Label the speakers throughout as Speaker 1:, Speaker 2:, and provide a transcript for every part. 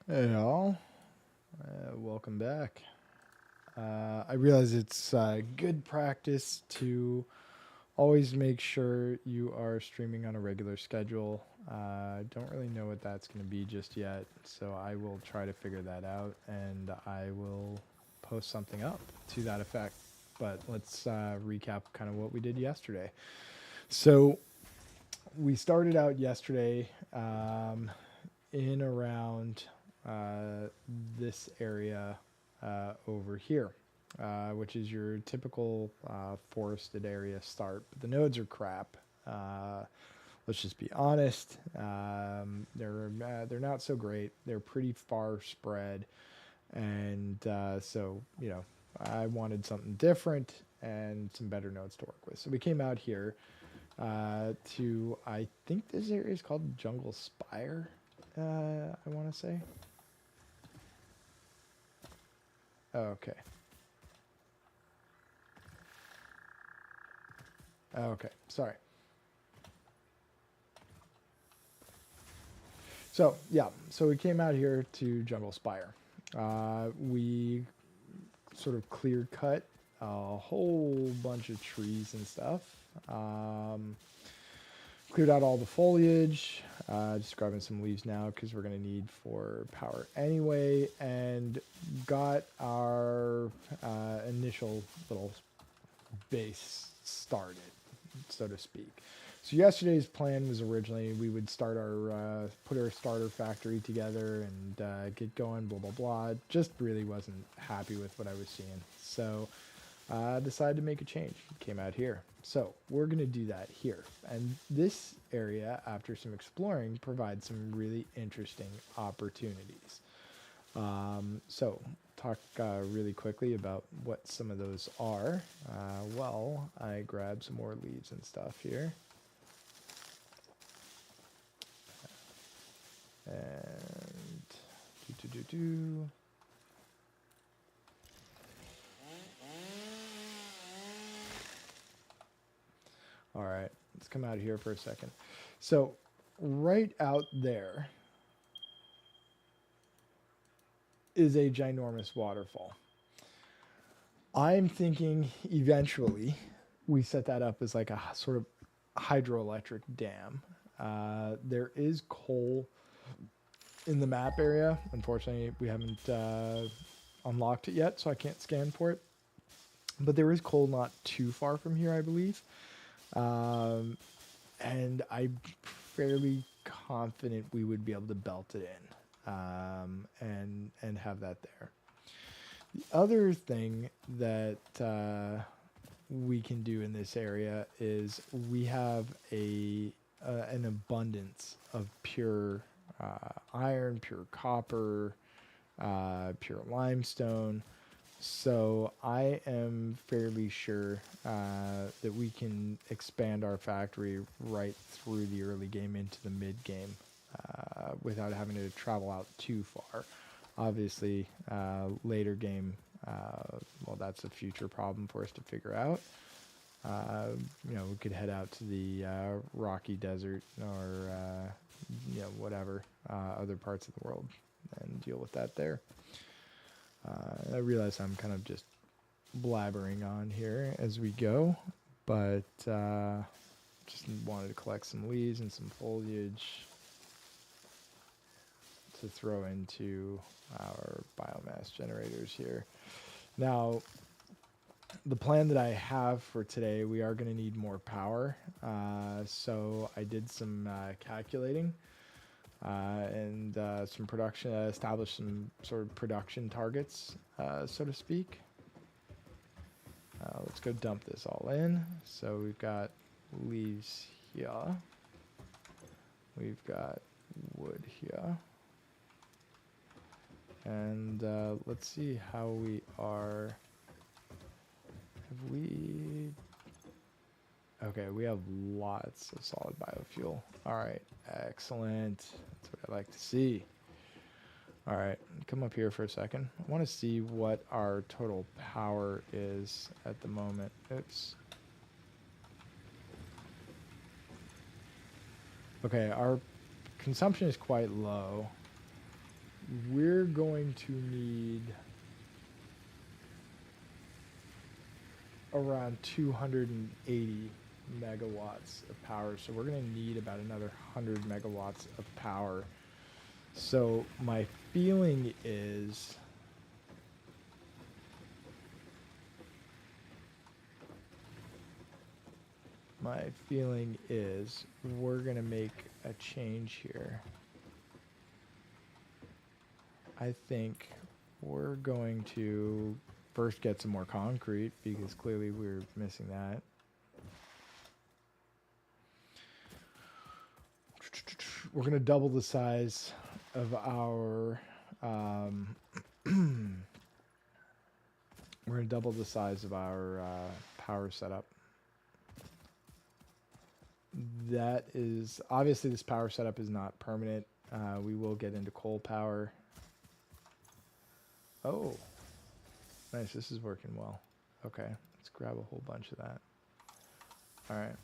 Speaker 1: Hey all, welcome back. I realize it's good practice to always make sure you are streaming on a regular schedule. Don't really know what that's going to be just yet, so I will try to figure that out and I will post something up to that effect. But let's recap kind of what we did yesterday. So we started out yesterday in around uh, this area over here, which is your typical forested area start. But the nodes are crap. Let's just be honest. They're not so great. They're pretty far spread, and so I wanted something different and some better nodes to work with. So we came out here to I think this area is called Jungle Spire. I want to say. Okay. Okay. Sorry. So yeah. So we came out here to Jungle Spire. We sort of clear cut a whole bunch of trees and stuff. Um, Cleared out all the foliage. Just grabbing some leaves now because we're going to need for power anyway. And got our initial little base started, so to speak. So yesterday's plan was originally we would start our put our starter factory together and get going, blah blah blah. Just really wasn't happy with what I was seeing, so decided to make a change. Came out here, so we're gonna do that here. And this area, after some exploring, provides some really interesting opportunities. So, talk really quickly about what some of those are. Well, I grabbed some more leaves and stuff here. And do. All right, let's come out here for a second. So, right out there is a ginormous waterfall. I'm thinking eventually we set that up as like a sort of hydroelectric dam. There is coal in the map area. Unfortunately, we haven't unlocked it yet, so I can't scan for it. But there is coal not too far from here, I believe. Um, and I'm fairly confident we would be able to belt it in and have that there. The other thing that we can do in this area is we have a an abundance of pure iron, pure copper, pure limestone. So I am fairly sure that we can expand our factory right through the early game into the mid game without having to travel out too far. Obviously, later game, well, that's a future problem for us to figure out. We could head out to the Rocky Desert or whatever other parts of the world and deal with that there. I realize I'm kind of just blabbering on here as we go, but just wanted to collect some leaves and some foliage to throw into our biomass generators here. Now, the plan that I have for today, we are going to need more power. So I did some calculating and some production, established some sort of production targets, so to speak. Let's go dump this all in. So we've got leaves here. We've got wood here. And let's see how we are. Have we... Okay, we have lots of solid biofuel. All right, excellent. That's what I like to see. All right, come up here for a second. I want to see what our total power is at the moment. Oops. Okay, our consumption is quite low. we're going to need around 280 megawatts of power. So we're going to need about another 100 megawatts of power. So my feeling is we're going to make a change here. I think we're going to first get some more concrete because clearly we're missing that. We're going to double the size of our power setup. That is obviously, this power setup is not permanent. We will get into coal power. Oh, nice. This is working well. Okay, let's grab a whole bunch of that. All right.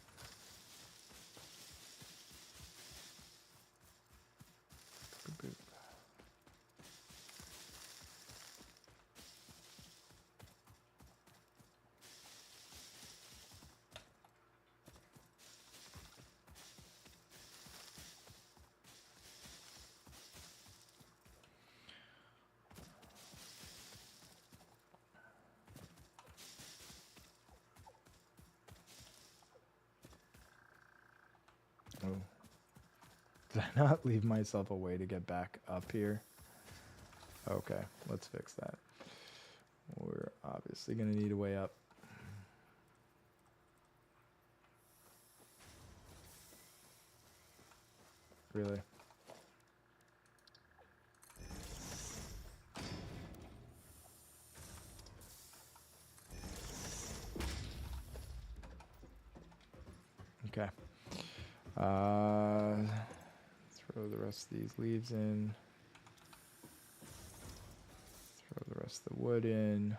Speaker 1: Oh. Did I not leave myself a way to get back up here? Okay, let's fix that. We're obviously going to need a way up. Really? Okay. Throw the rest of these leaves in. Throw the rest of the wood in.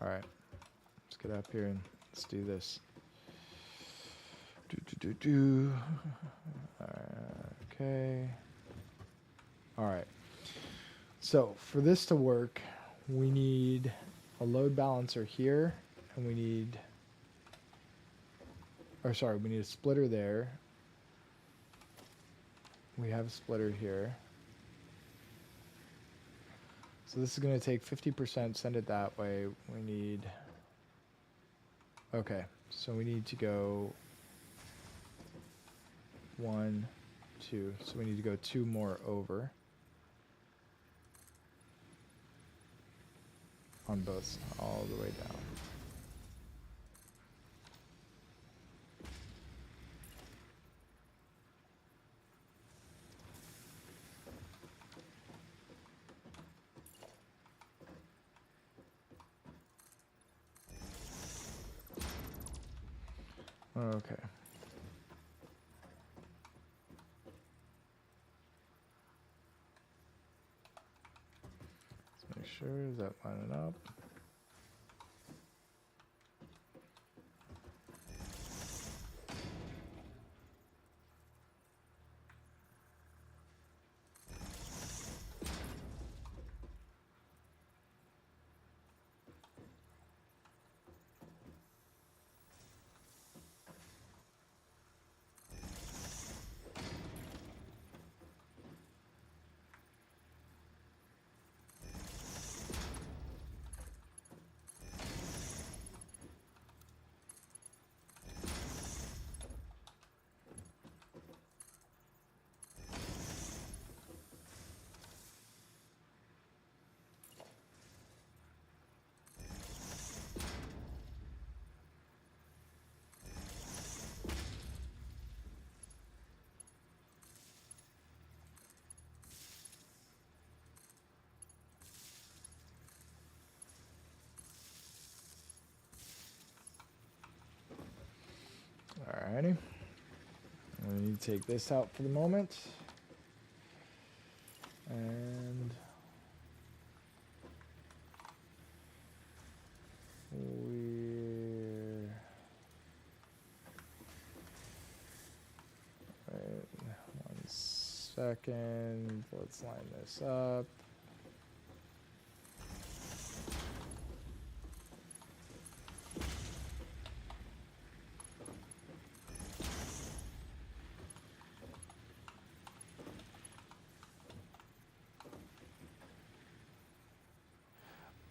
Speaker 1: All right. Let's get up here and let's do this. Okay. All right. So for this to work, we need a load balancer here, and we need a splitter there. We have a splitter here. So this is going to take 50%, send it that way. We need, okay, so we need to go 1, 2. So we need to go 2 more over on both, all the way down. Okay. Let's make sure, is that lining up? Alrighty. We need to take this out for the moment. And we're right, 1 second. Let's line this up.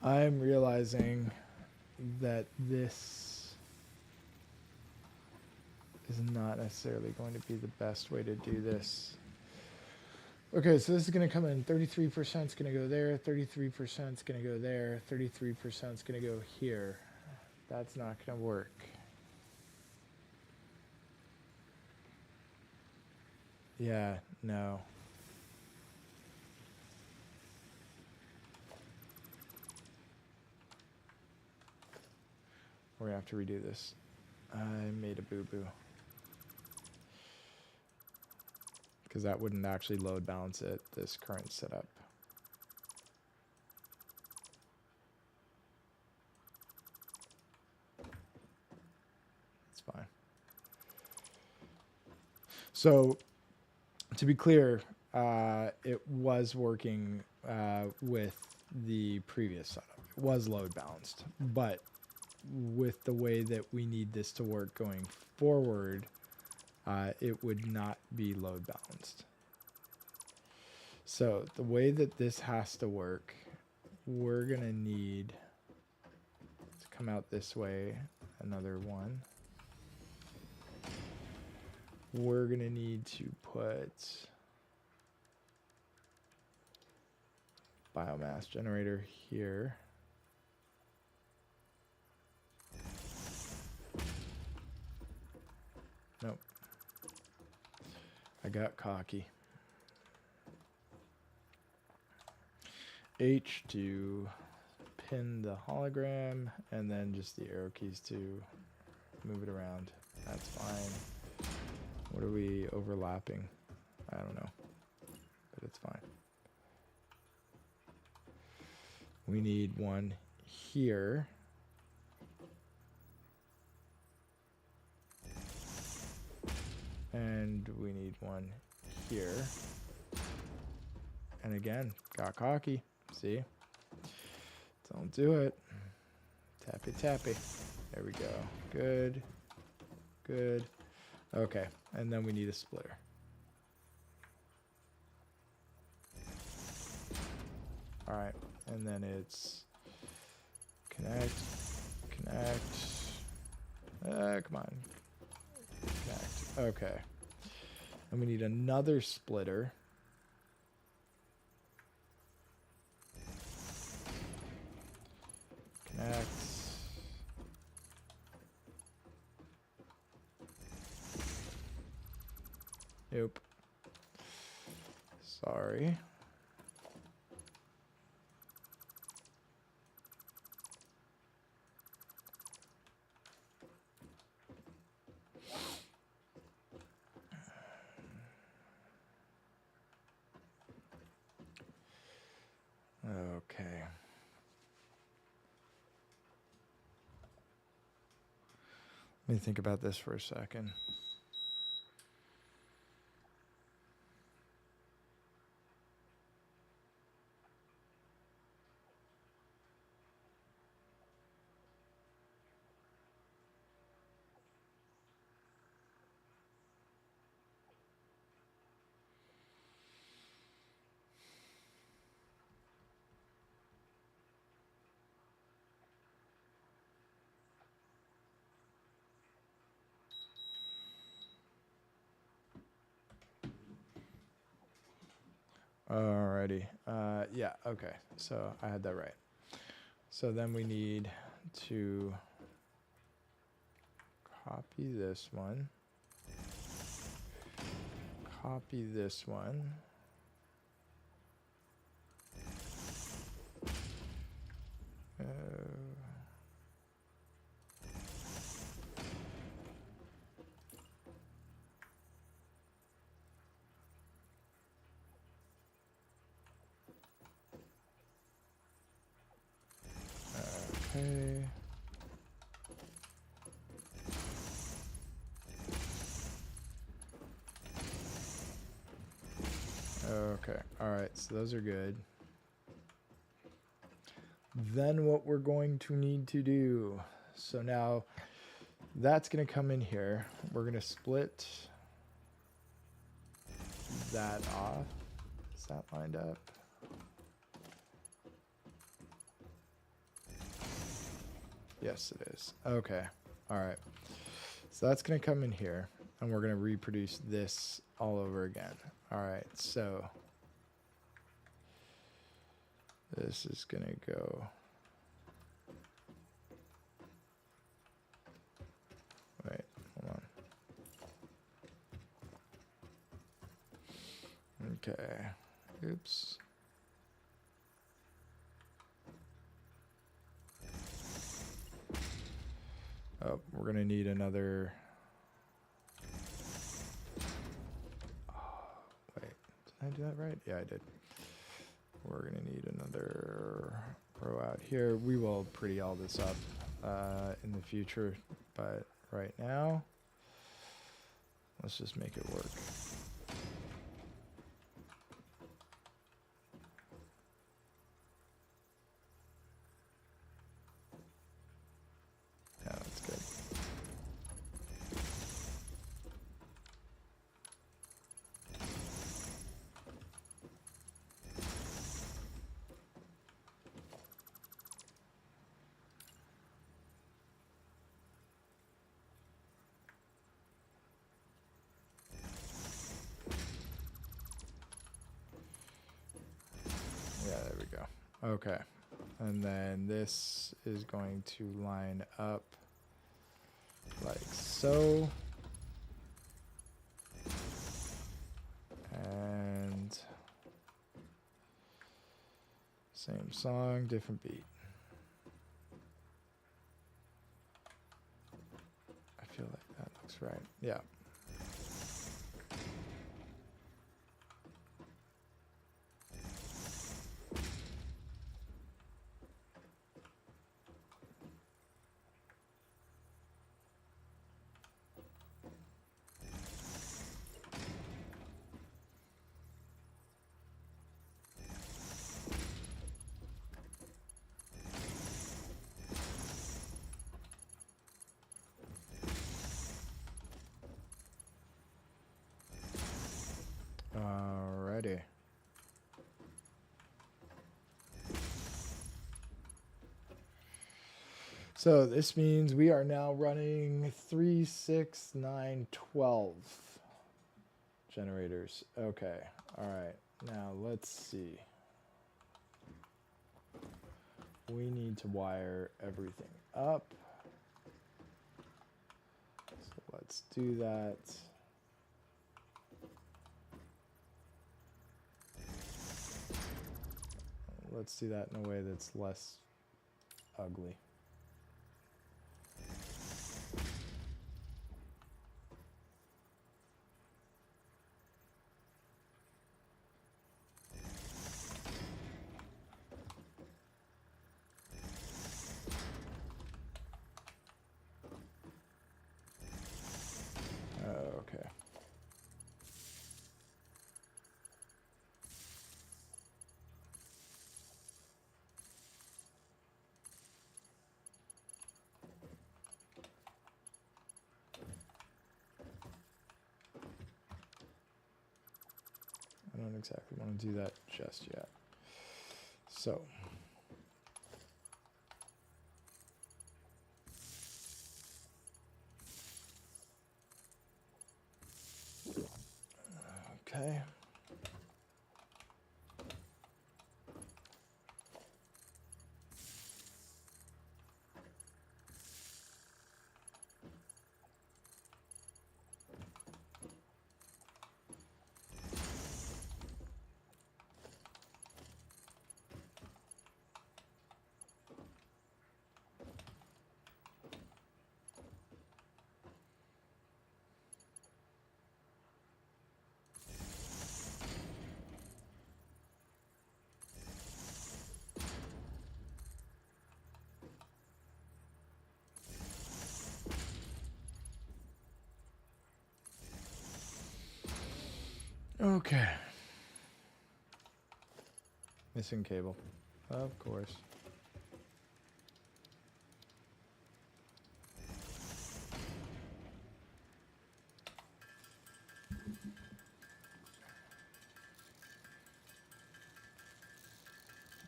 Speaker 1: I'm realizing that this is not necessarily going to be the best way to do this. Okay, so this is going to come in 33% is going to go there, 33% is going to go there, 33% is going to go here. That's not going to work. Yeah, no. We're going to have to redo this. I made a boo-boo. Because that wouldn't actually load balance it, this current setup. It's fine. So, to be clear, it was working with the previous setup. It was load balanced, but with the way that we need this to work going forward, it would not be load balanced. So the way that this has to work, we're going to need to come out this way, another one. We're going to need to put biomass generator here. Nope. I got cocky. H to pin the hologram, and then just the arrow keys to move it around. That's fine. What are we overlapping? I don't know, but it's fine. We need one here. And we need one here. And again, got cocky. See? Don't do it. Tappy tappy. There we go. Good. Good. Okay. And then we need a splitter. Alright. And then it's connect. Come on. Connect. Okay. And we need another splitter. Connect. Nope. Sorry. Okay. Let me think about this for a second. Alrighty. Yeah, okay. So I had that right. So then we need to copy this one. Copy this one. Okay. Okay. All right. So those are good. Then what we're going to need to do. So now that's going to come in here. We're going to split that off. Is that lined up? Yes, it is. Okay. All right. So that's going to come in here, and we're going to reproduce this all over again. All right. So this is going to go. Wait, hold on. Okay. Oops. Oh, we're going to need another. Oh, wait, did I do that right? Yeah, I did. We're going to need another row out here. We will pretty all this up in the future, but right now, let's just make it work. Yeah, that's good. Yeah, there we go. Okay. And then this is going to line up like so. And same song, different beat. I feel like that looks right. Yeah. Alrighty. So this means we are now running 3, 6, 9, 12 generators. Okay. All right. Now let's see. We need to wire everything up. So let's do that. Let's do that in a way that's less ugly. Okay. I don't exactly want to do that just yet. So okay. Okay. Missing cable. Of course.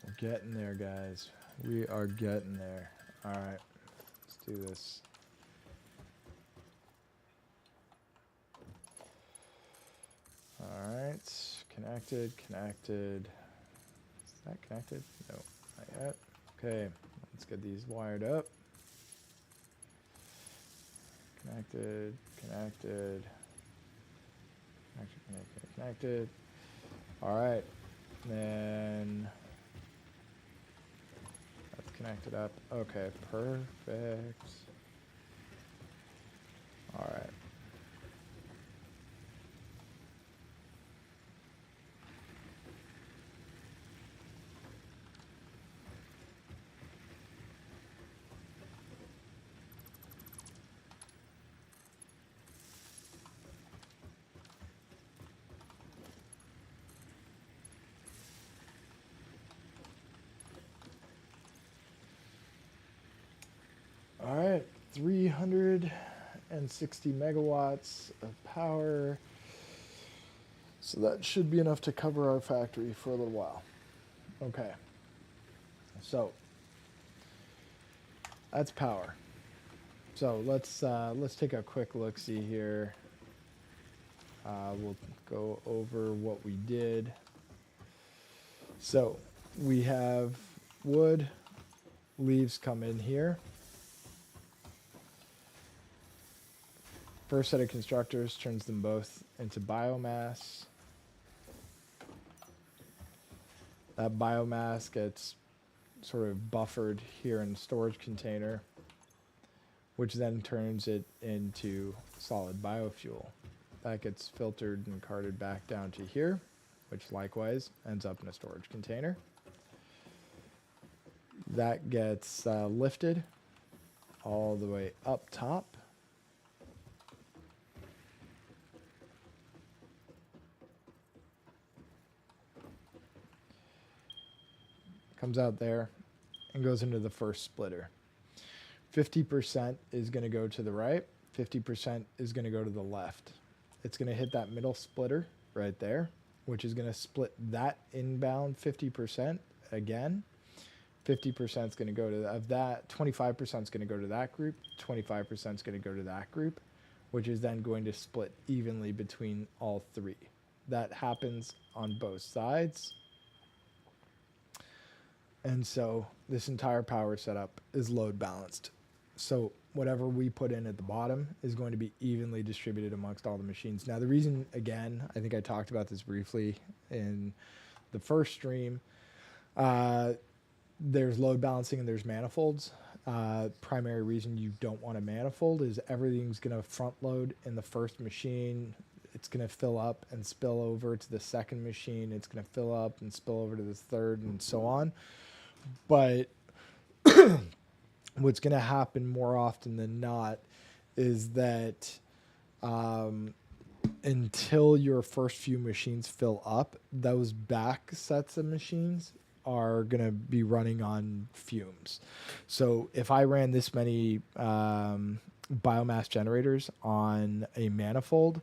Speaker 1: We're getting there, guys. We are getting there. All right. Let's do this. All right. Connected, connected. Is that connected? No, not yet. Okay. Let's get these wired up. Connected, connected. Connected, connected. All right. Then that's connected up. Okay, perfect. All right. All right, 360 megawatts of power. So that should be enough to cover our factory for a little while. Okay. So that's power. So let's take a quick look-see here. We'll go over what we did. So we have wood, leaves come in here. First set of constructors turns them both into biomass. That biomass gets sort of buffered here in the storage container, which then turns it into solid biofuel. That gets filtered and carted back down to here, which likewise ends up in a storage container. That gets lifted all the way up top. Comes out there and goes into the first splitter. 50% is going to go to the right, 50% is going to go to the left. It's going to hit that middle splitter right there, which is going to split that inbound 50% again. 50% is going to go to of that, 25% is going to go to that group, 25% is going to go to that group, which is then going to split evenly between all three. That happens on both sides. And so this entire power setup is load balanced. So whatever we put in at the bottom is going to be evenly distributed amongst all the machines. Now the reason, again, I think I talked about this briefly in the first stream, there's load balancing and there's manifolds. Primary reason you don't want a manifold is everything's going to front load in the first machine. It's going to fill up and spill over to the second machine. It's going to fill up and spill over to the third and so on. But what's going to happen more often than not is that until your first few machines fill up, those back sets of machines are going to be running on fumes. So if I ran this many biomass generators on a manifold,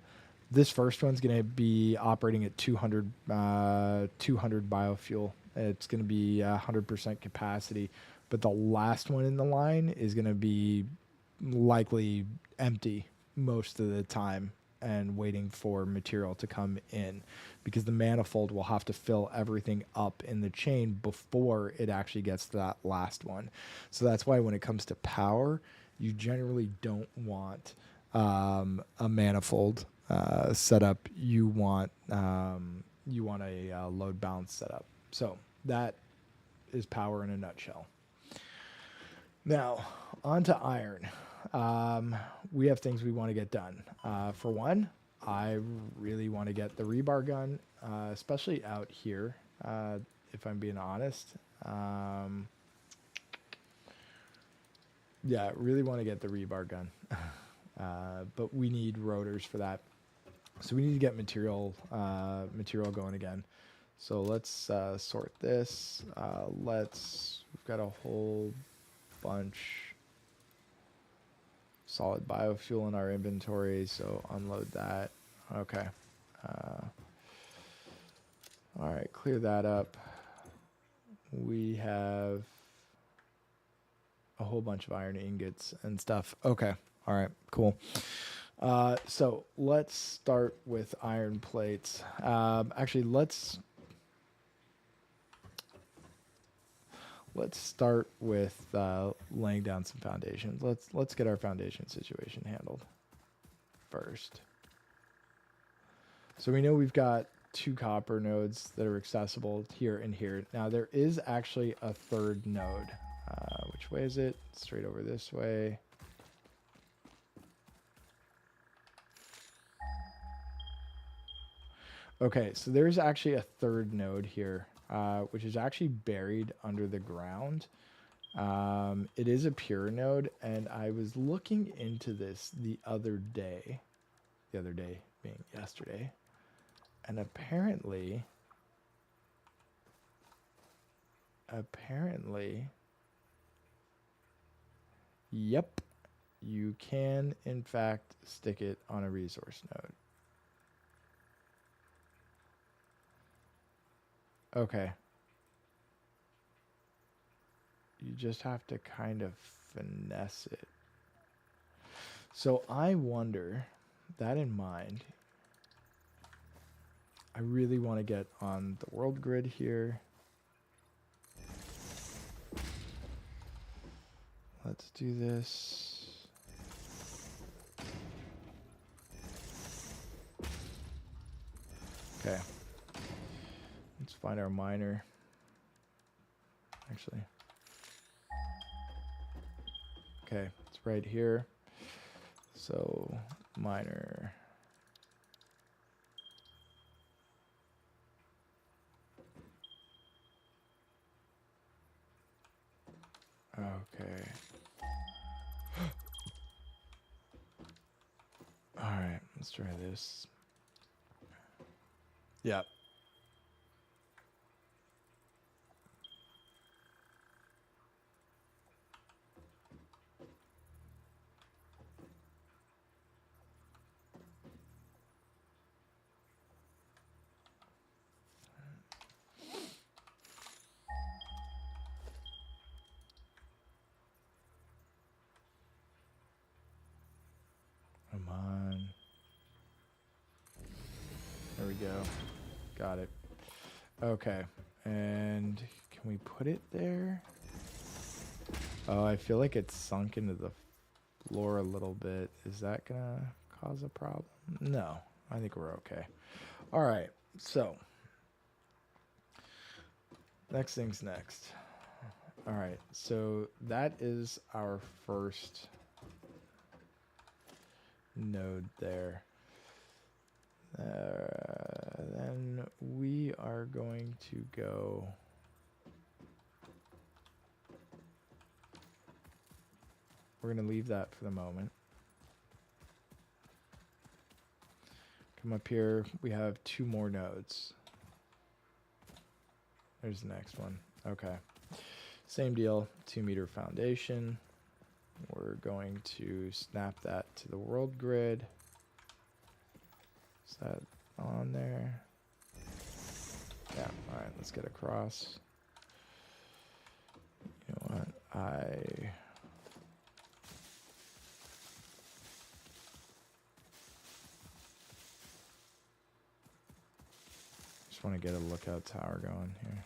Speaker 1: this first one's going to be operating at 200 biofuel. It's going to be 100% capacity, but the last one in the line is going to be likely empty most of the time and waiting for material to come in, because the manifold will have to fill everything up in the chain before it actually gets to that last one. So that's why when it comes to power, you generally don't want a manifold setup. You want a load balance setup. So that is power in a nutshell. Now, on to iron. We have things we want to get done. For one, I really want to get the rebar gun, especially out here, if I'm being honest. Yeah, really want to get the rebar gun. But we need rotors for that. So we need to get material going again. So let's sort this. We've got a whole bunch solid biofuel in our inventory, so unload that. Okay. All right, clear that up. We have a whole bunch of iron ingots and stuff. Okay. All right, cool. So let's start with iron plates. Actually, let's start with laying down some foundations. Let's get our foundation situation handled first. So we know we've got 2 copper nodes that are accessible here and here. Now there is actually a 3rd node. Which way is it? Straight over this way. Okay, so there's actually a 3rd node here, which is actually buried under the ground. It is a pure node, and I was looking into this the other day being yesterday, and apparently, yep, you can in fact stick it on a resource node. Okay. You just have to kind of finesse it. So I wonder, that in mind, I really want to get on the world grid here. Let's do this. Okay. Let's find our miner. Actually. Okay, it's right here. So, miner. Okay. All right, let's try this. Yeah. Come on. There we go. Got it. Okay. And can we put it there? Oh, I feel like it's sunk into the floor a little bit. Is that gonna cause a problem? No, I think we're okay. All right, so next thing's next. All right, so that is our first node there. Then we are going to go. We're going to leave that for the moment. Come up here. We have 2 more nodes. There's the next one. Okay. Same deal. 2-meter foundation. We're going to snap that to the world grid. Is that on there? Yeah. All right. Let's get across. You know what? I just want to get a lookout tower going here.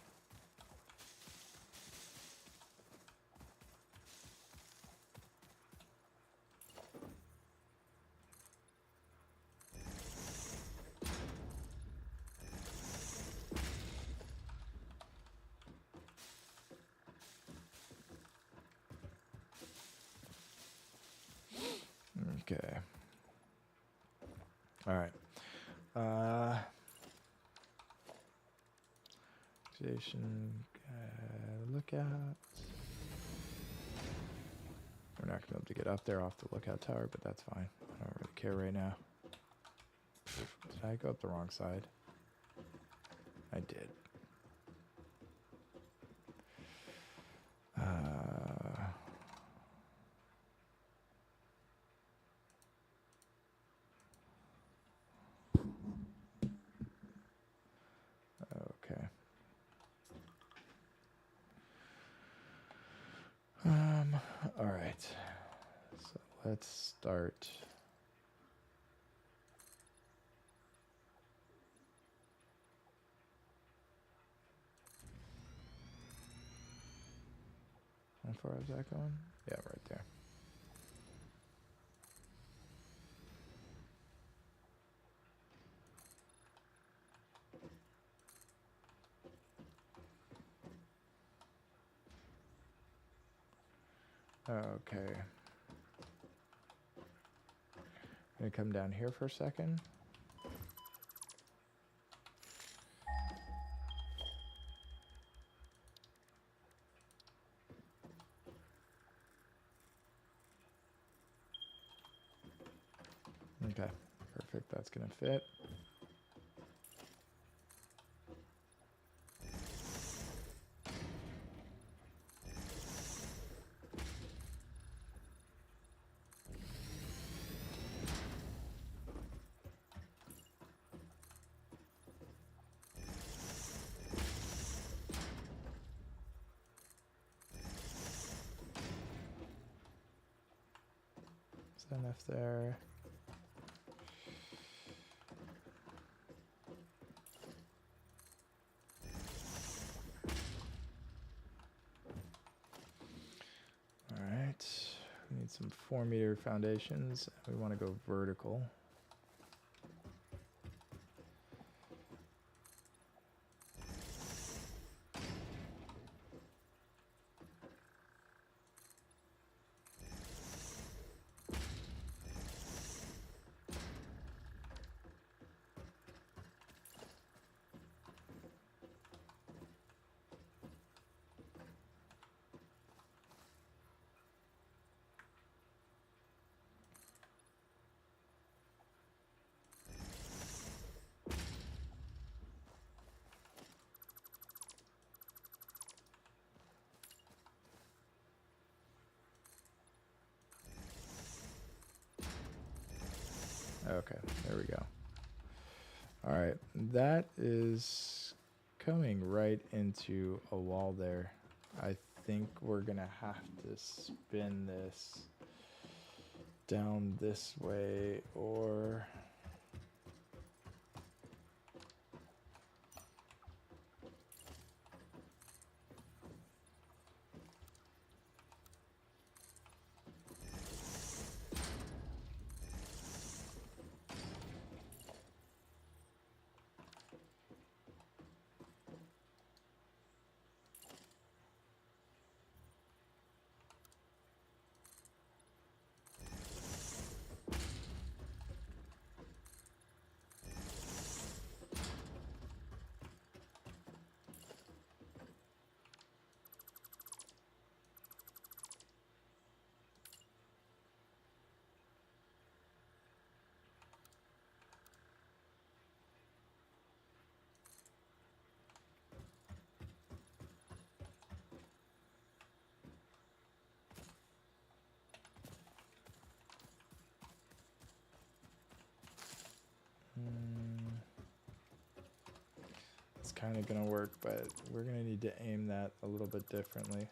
Speaker 1: Okay. All right. Station lookout. We're not going to be able to get up there off the lookout tower, but that's fine. I don't really care right now. Did I go up the wrong side? I did. Okay. All right. So let's start. How far is that going? Yeah, right there. Okay. I'm gonna come down here for a second. Okay, perfect. That's gonna fit. Is that enough there? All right. We need some 4-meter foundations. We want to go vertical. Okay, there we go. All right, that is coming right into a wall there. I think we're gonna have to spin this down this way, or it's kind of gonna work, but we're gonna need to aim that a little bit differently.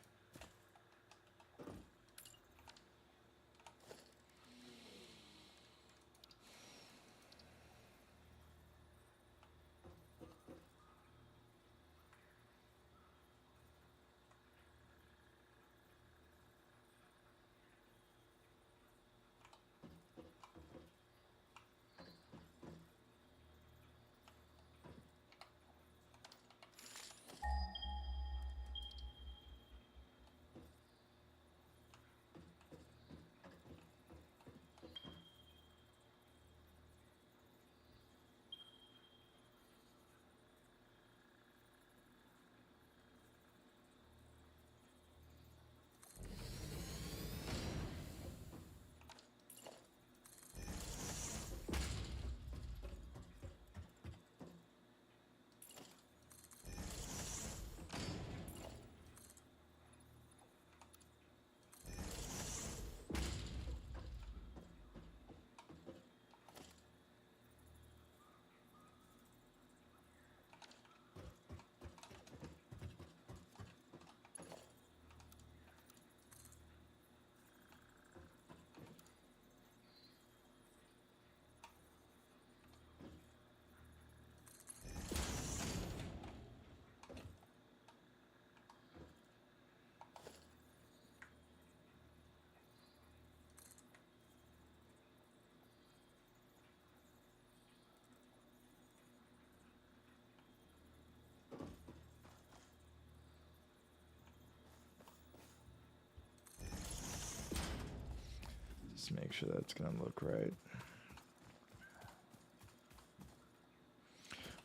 Speaker 1: Just make sure that's gonna look right.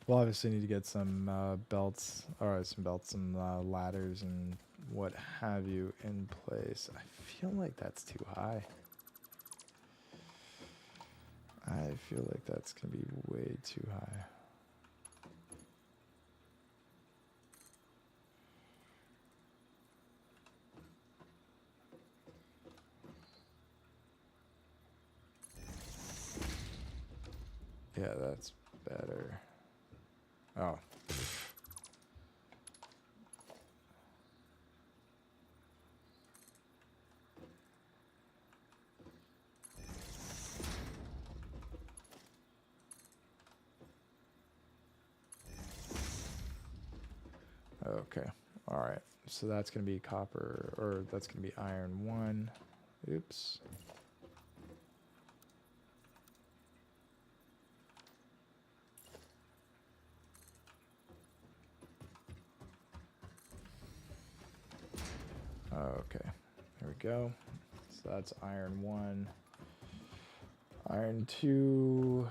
Speaker 1: We'll obviously need to get some belts, some ladders and what have you in place. I feel like that's too high. I feel like that's gonna be way too high. Yeah, that's better. Oh. Okay. All right. So that's going to be copper, or that's going to be iron 1. Oops. Okay. There we go. So that's iron 1. Iron 2.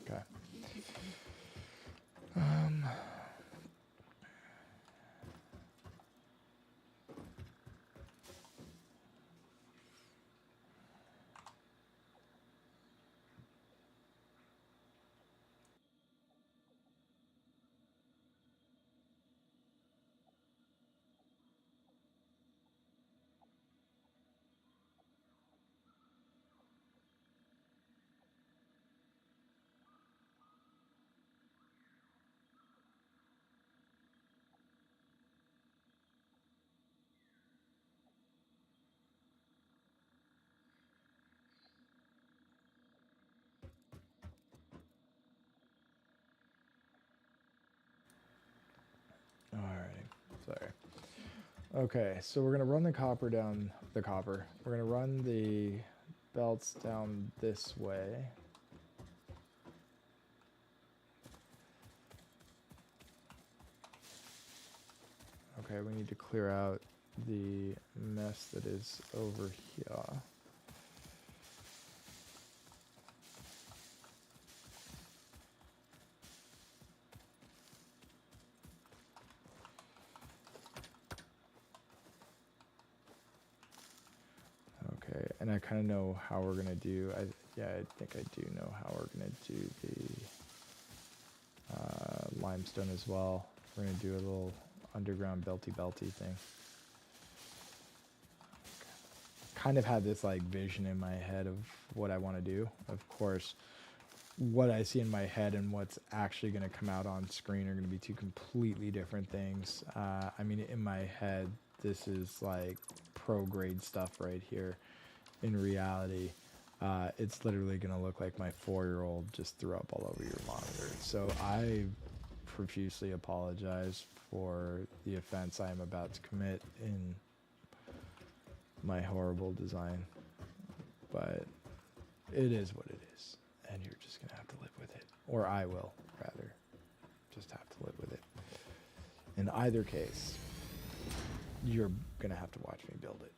Speaker 1: Okay. All right. Sorry. Okay, so we're going to run the copper down the copper. We're going to run the belts down this way. Okay, we need to clear out the mess that is over here. Okay, and I kind of know how we're going to do, I think I do know how we're going to do the limestone as well. We're going to do a little underground belty thing. Kind of had this like vision in my head of what I want to do. Of course, what I see in my head and what's actually going to come out on screen are going to be two completely different things. I mean, in my head, this is like pro grade stuff right here. In reality, it's literally going to look like my 4-year-old just threw up all over your monitor. So I profusely apologize for the offense I am about to commit in my horrible design, but it is what it is, and you're just gonna have to live with it, or I will rather just have to live with it. In either case, you're going to have to watch me build it.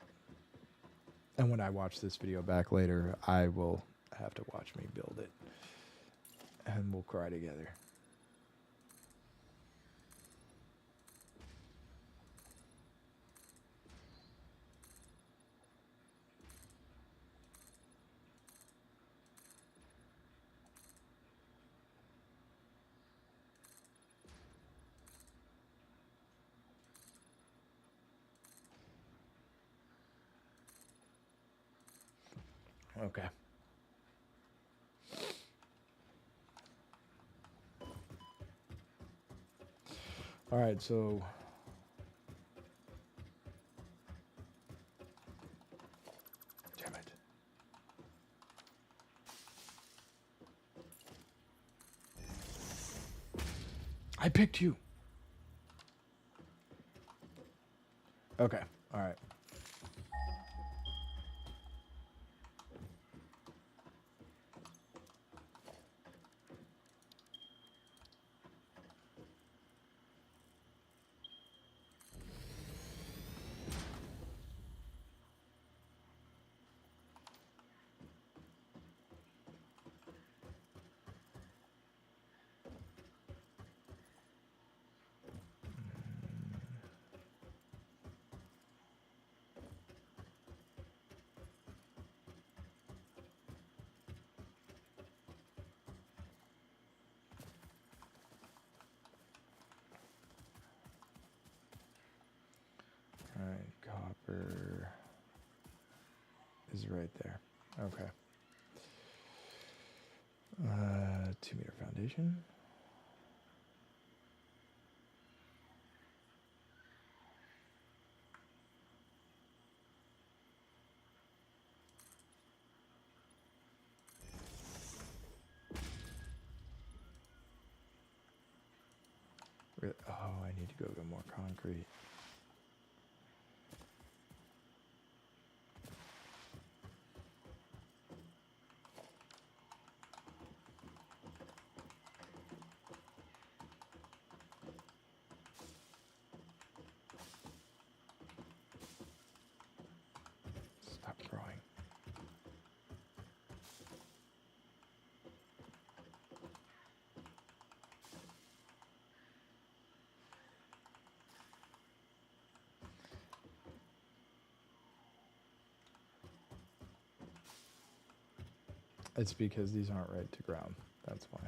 Speaker 1: And when I watch this video back later, I will have to watch me build it. And we'll cry together. Okay. All right, so damn it. I picked you. Okay. All right. All right, copper is right there. Okay. 2-meter foundation. Oh, I need to go get more concrete. Stop growing. It's because these aren't right to ground. That's why.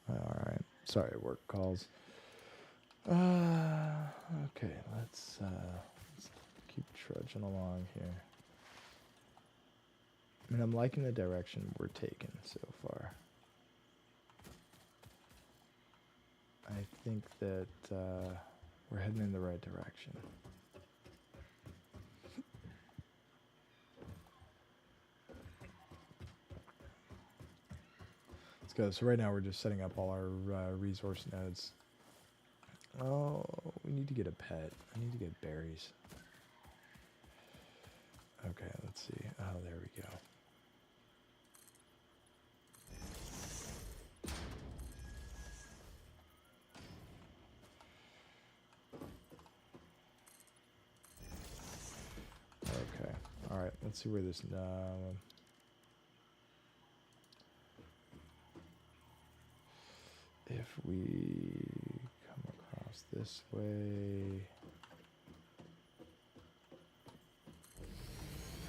Speaker 1: All right. Sorry, work calls. Okay, let's keep trudging along here. I mean, I'm liking the direction we're taking so far. I think that we're heading in the right direction. Let's go. So right now we're just setting up all our resource nodes. Oh, we need to get a pet. I need to get berries. Okay, let's see. Oh, there we go. Okay. All right. Let's see where this. if we come across this way,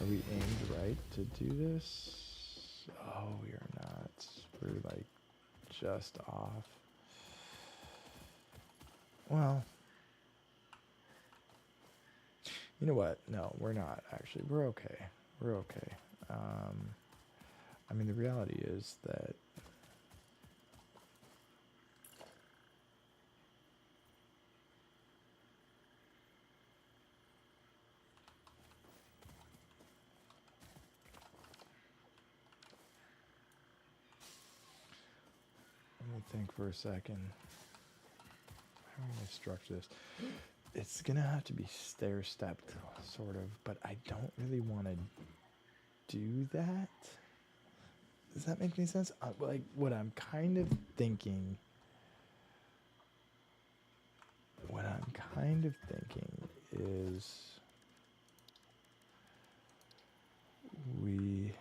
Speaker 1: are we aimed right to do this? Oh, we are not. We're like just off. Well, you know what? No, we're not actually. We're okay. We're okay. I mean, the reality is that let me think for a second. How am I going to structure this? It's going to have to be stair-stepped, sort of, but I don't really want to do that. Does that make any sense? Like, what I'm kind of thinking is we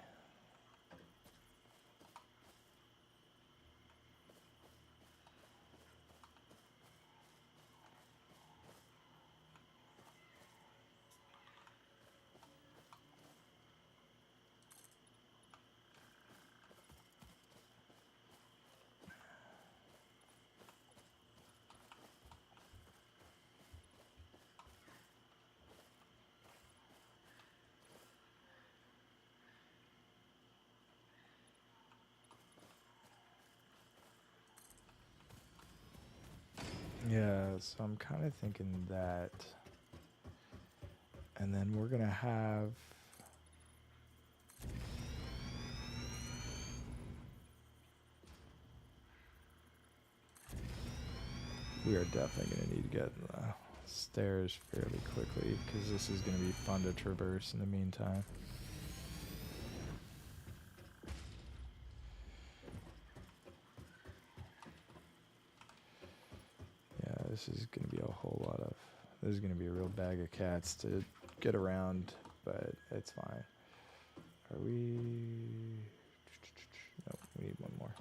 Speaker 1: yeah, so I'm kind of thinking that, and then we're gonna have we are definitely gonna need to get the stairs fairly quickly because this is gonna be fun to traverse in the meantime. Yeah, this is gonna be a whole lot of. This is gonna be a real bag of cats to get around, but it's fine. Are we? No, we need one more.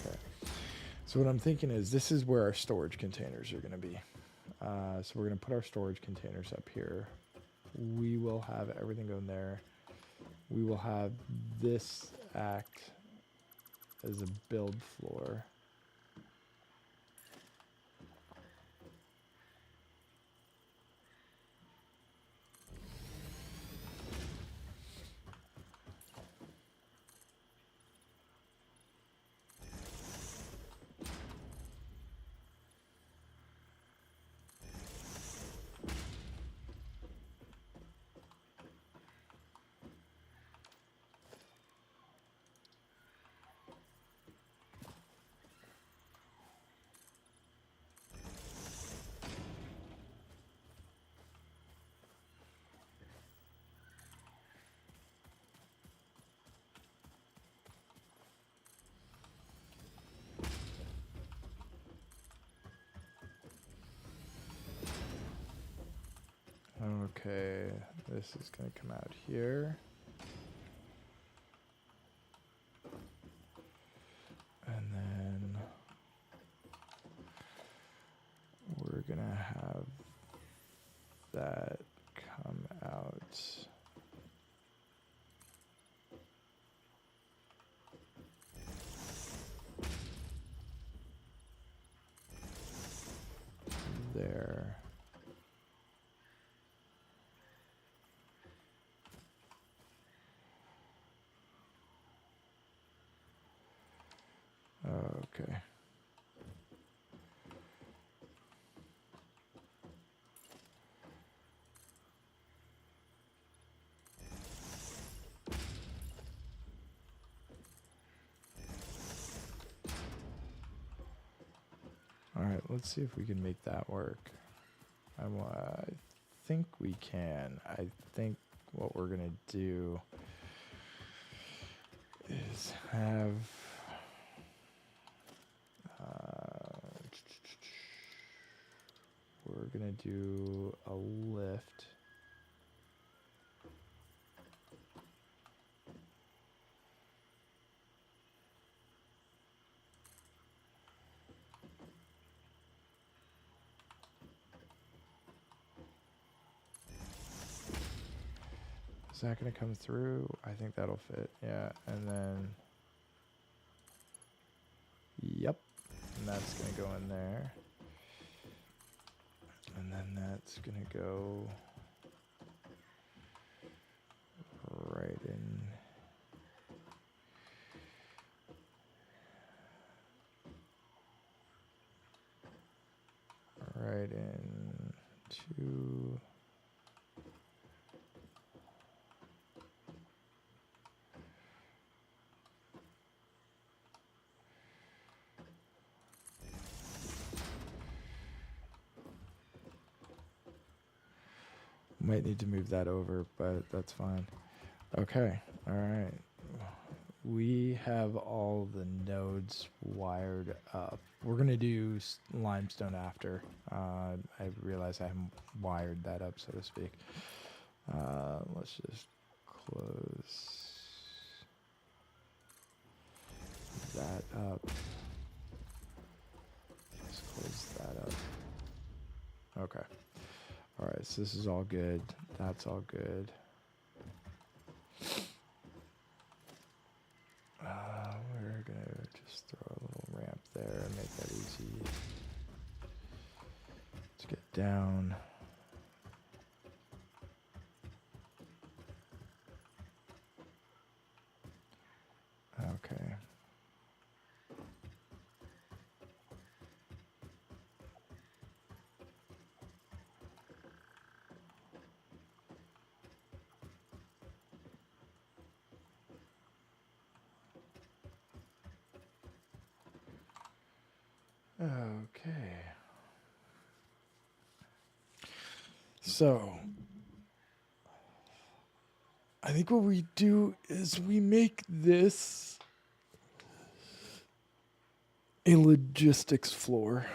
Speaker 1: Okay. So what I'm thinking is this is where our storage containers are going to be. So we're going to put our storage containers up here. We will have everything going there. We will have this act as a build floor. Okay, this is going to come out here. And then we're going to have that come out. There. Okay. All right, let's see if we can make that work. I think we can. I think what we're going to do is have we're gonna do a lift. Is that gonna come through? I think that'll fit. Yeah, and then, yep, and that's gonna go in there. And then that's gonna go right in. Right in to might need to move that over, but that's fine. Okay, all right. We have all the nodes wired up. We're gonna do limestone after. I realize I haven't wired that up, so to speak. Let's just close that up. Let's close that up. Okay. All right, so this is all good. That's all good. We're gonna just throw a little ramp there and make that easy. Let's get down. Okay. Okay. So, I think what we do is we make this a logistics floor.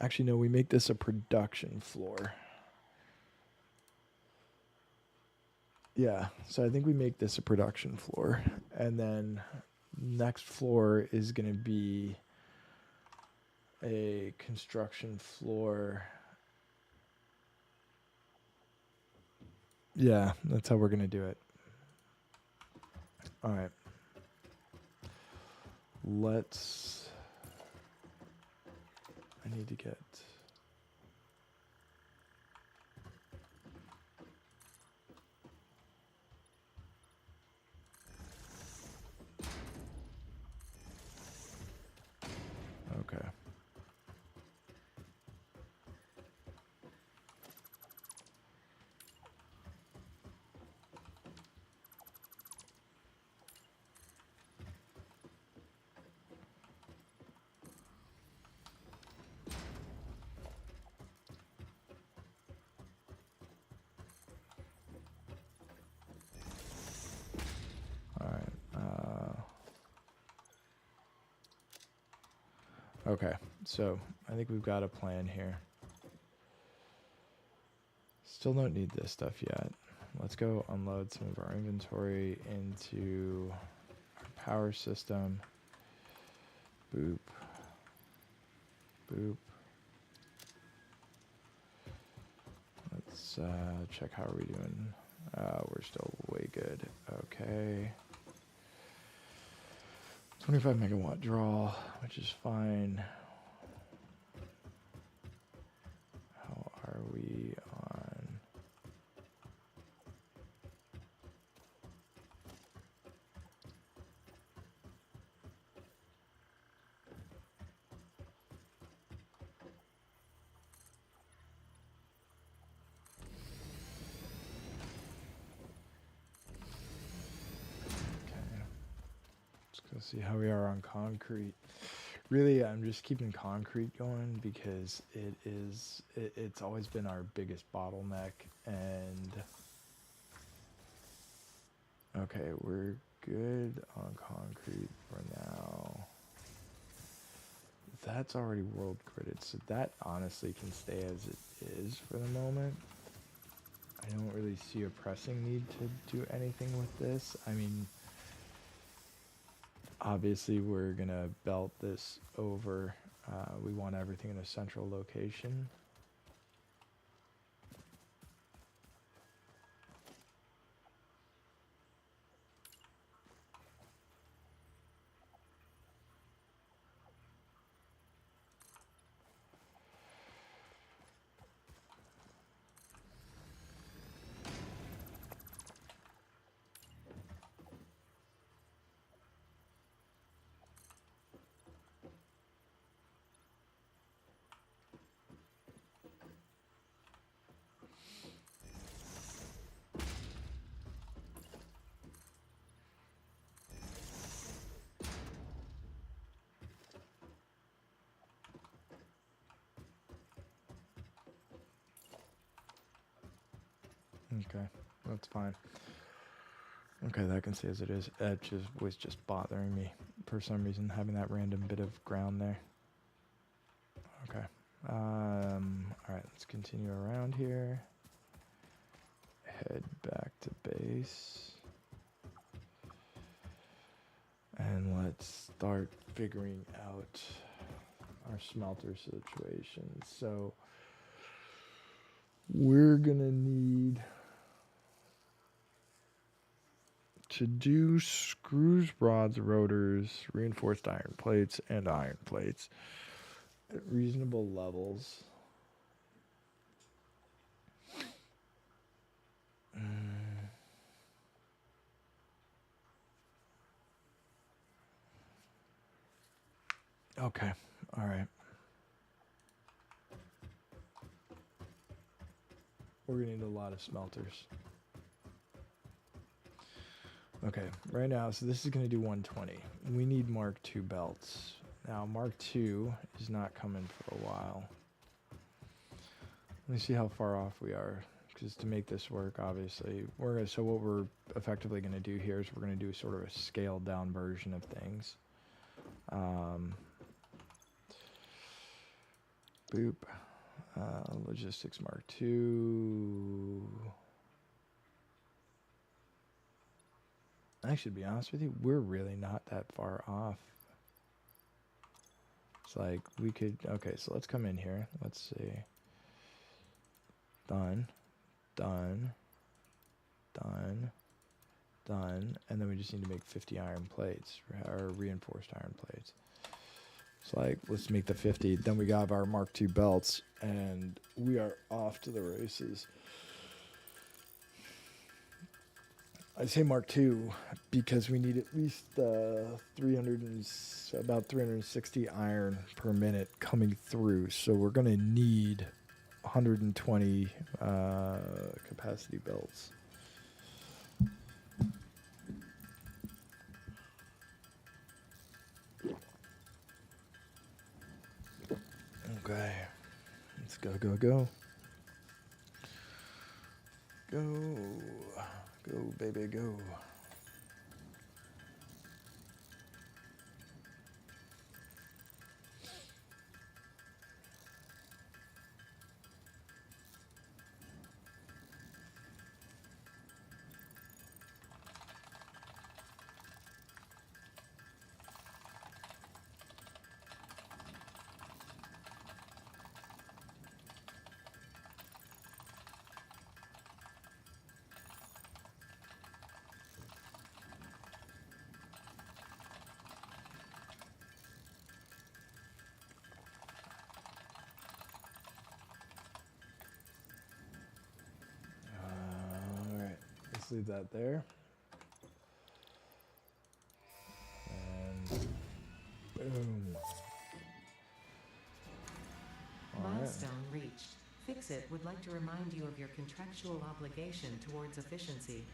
Speaker 1: Actually, no, we make this a production floor. Yeah, so I think we make this a production floor. And then next floor is going to be a construction floor. Yeah, that's how we're going to do it. All right. I need to get... Okay. Okay, so I think we've got a plan here. Still don't need this stuff yet. Let's go unload some of our inventory into our power system. Boop. Boop. Let's check how are we doing. We're still way good. Okay. 25 megawatt draw, which is fine. How are we on? Okay. Let's go see how we are on concrete. Really, I'm just keeping concrete going because it's always been our biggest bottleneck. And okay, we're good on concrete for now. that's already world gridded, so that honestly can stay as it is for the moment. I don't really see a pressing need to do anything with this. I mean, obviously we're gonna belt this over. We want everything in a central location. Okay, that's fine. Okay, that can stay as it is. It was just bothering me for some reason, having that random bit of ground there. Okay. All right, let's continue around here. Head back to base. And let's start figuring out our smelter situation. So we're gonna need to do screws, rods, rotors, reinforced iron plates, and iron plates at reasonable levels. Okay, all right. We're gonna need a lot of smelters. Okay, right now, so this is gonna do 120. We need Mark II belts. Now, Mark II is not coming for a while. Let me see how far off we are, because to make this work, obviously, so what we're effectively gonna do here is we're gonna do sort of a scaled down version of things. Boop. Logistics Mark II. Actually, to be honest with you, we're really not that far off. It's like we could, okay, so let's come in here. Let's see. Done. Done. Done. Done. And then we just need to make 50 iron plates, or reinforced iron plates. It's like, let's make the 50. Then we got our Mark II belts, and we are off to the races. I say Mark II because we need at least about 360 iron per minute coming through. So we're going to need 120 capacity belts. Okay, let's go, go, go. Go, go, baby, go. Leave that there. And boom.
Speaker 2: Milestone reached. Fix-It would like to remind you of your contractual obligation towards efficiency.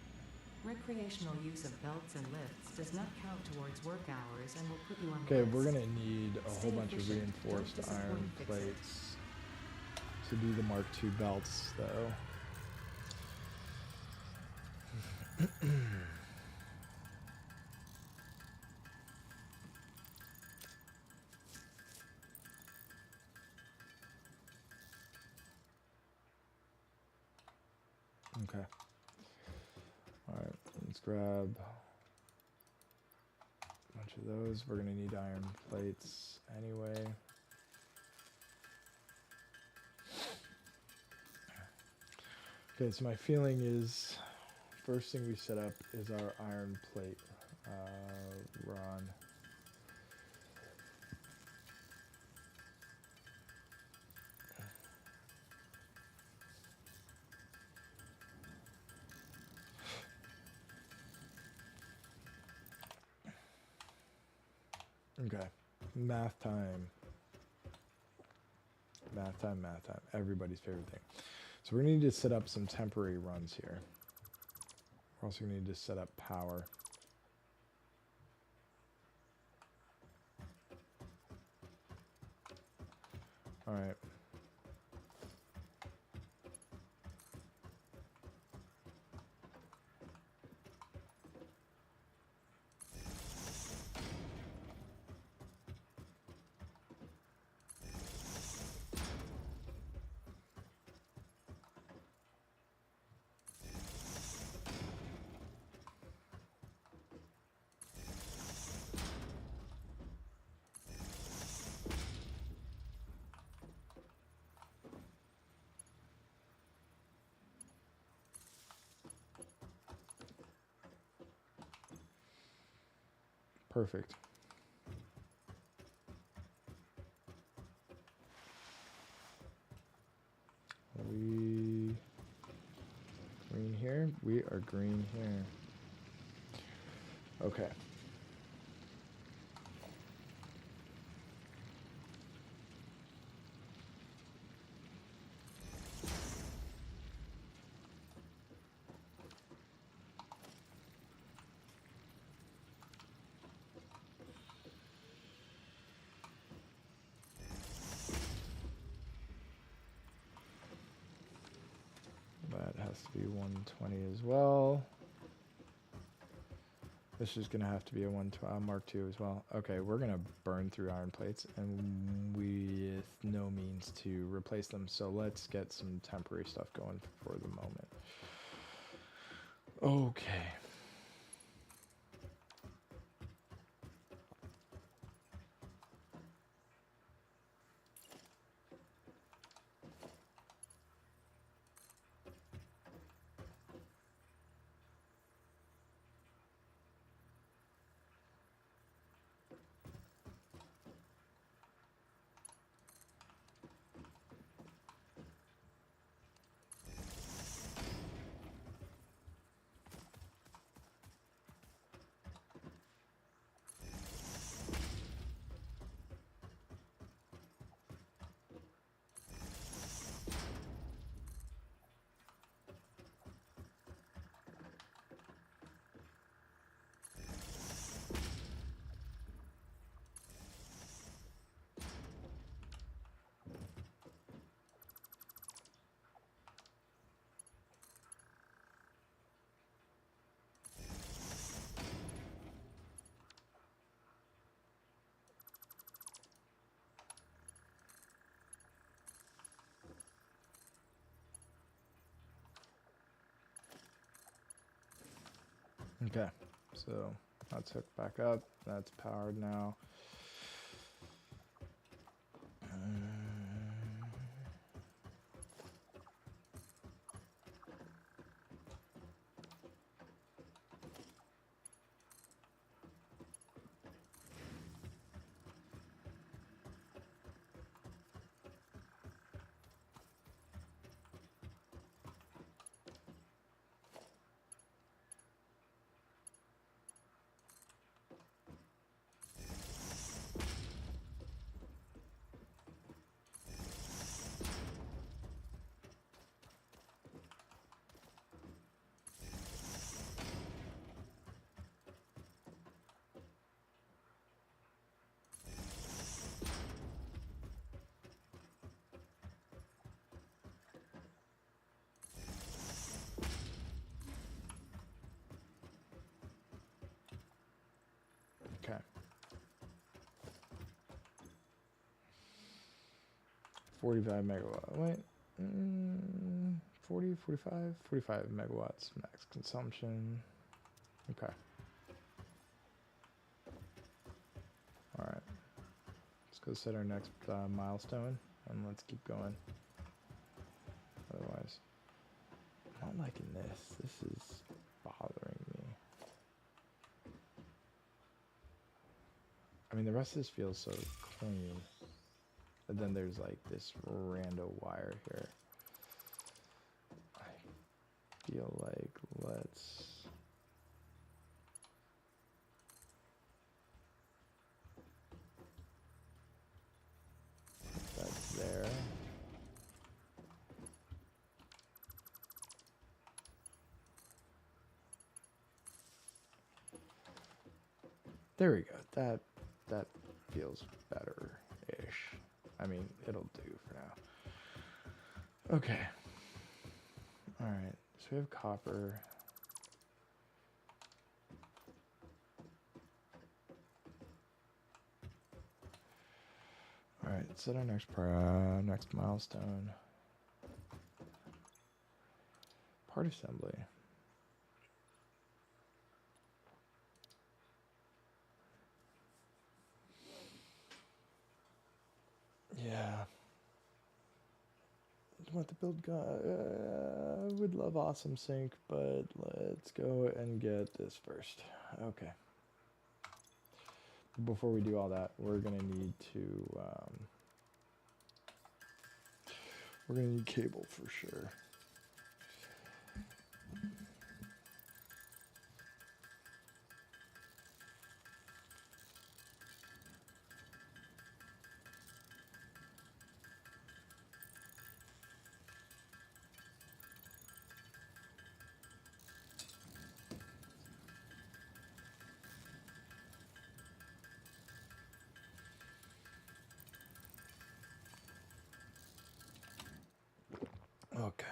Speaker 2: Recreational use of belts and lifts does not count towards work hours and will put you on the
Speaker 1: Okay,
Speaker 2: list.
Speaker 1: we're gonna need a whole bunch of
Speaker 2: efficient.
Speaker 1: reinforced
Speaker 2: Don't
Speaker 1: iron
Speaker 2: disappoint
Speaker 1: plates to do the Mark II belts, though. Okay. All right, let's grab a bunch of those. We're gonna need iron plates anyway. Okay, so my feeling is first thing we set up is our iron plate run. Okay, math time. Math time, math time. Everybody's favorite thing. So we're going to need to set up some temporary runs here. We're also going to need to set up power. All right. Perfect. Are we green here? We are green here. Okay. That has to be 120 as well. This is going to have to be a Mark II as well. Okay, we're going to burn through iron plates and with no means to replace them. So let's get some temporary stuff going for the moment. Okay. Okay, so that's hooked back up. That's powered now. Okay. 45 megawatt. Wait. 40, 45, 45 megawatts max consumption. Okay. All right. Let's go set our next milestone and let's keep going. Otherwise, I'm not liking this. This is bothering me. I mean, the rest of this feels so clean. But then there's like this rando wire here. I feel like let's... That's there. There we go. That feels better-ish. I mean, it'll do for now. Okay. All right. So we have copper. All right. Set our next milestone. Part assembly. Yeah. Want the build I would love awesome sync, but let's go and get this first. Okay. Before we do all that, we're gonna need to we're gonna need cable for sure. Okay.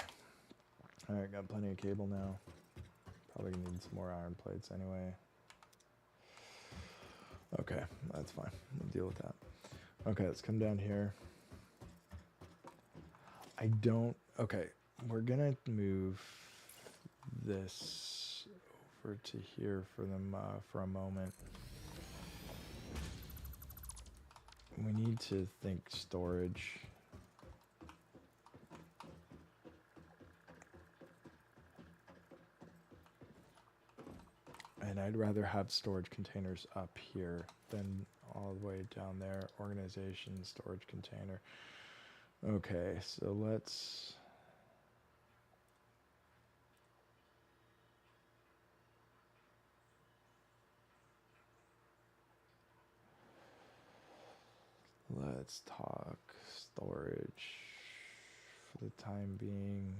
Speaker 1: All right, got plenty of cable now. Probably gonna need some more iron plates anyway. Okay, that's fine. We'll deal with that. Okay, let's come down here. Okay, we're gonna move this over to here for them for a moment. We need to think storage. And I'd rather have storage containers up here than all the way down there. Organization, storage container. Okay, so let's... Let's talk storage for the time being.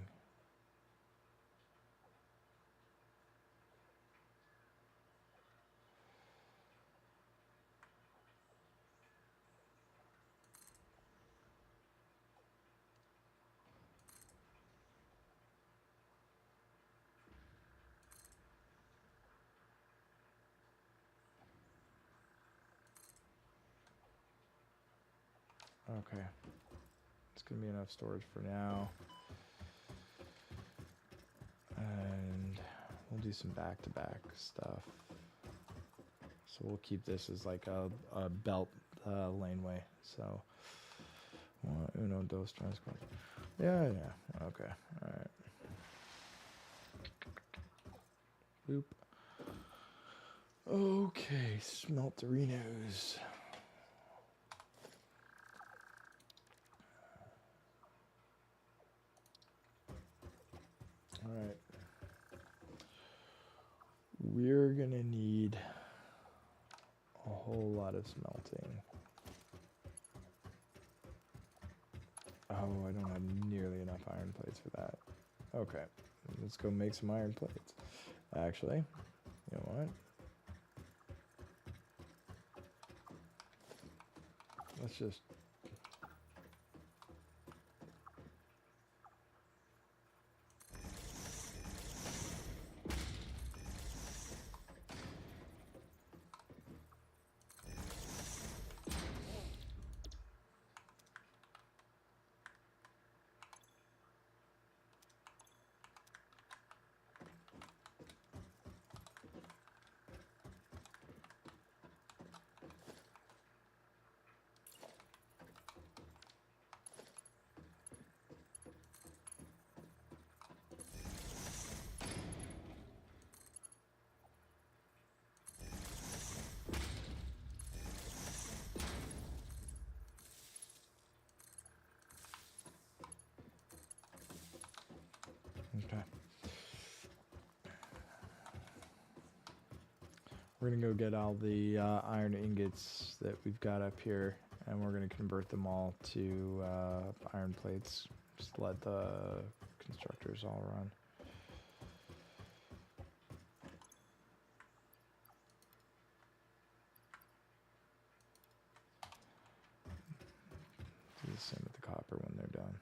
Speaker 1: Okay, it's gonna be enough storage for now. And we'll do some back-to-back stuff. So we'll keep this as like a belt laneway. So, uno, dos, tres, cuatro. Yeah. Okay, all right. Boop. Okay, smelterinos. All right. We're gonna need a whole lot of smelting. Oh, I don't have nearly enough iron plates for that. Okay, let's go make some iron plates. Actually, you know what? Let's just... We're gonna go get all the iron ingots that we've got up here, and we're gonna convert them all to iron plates. Just let the constructors all run. Do the same with the copper when they're done.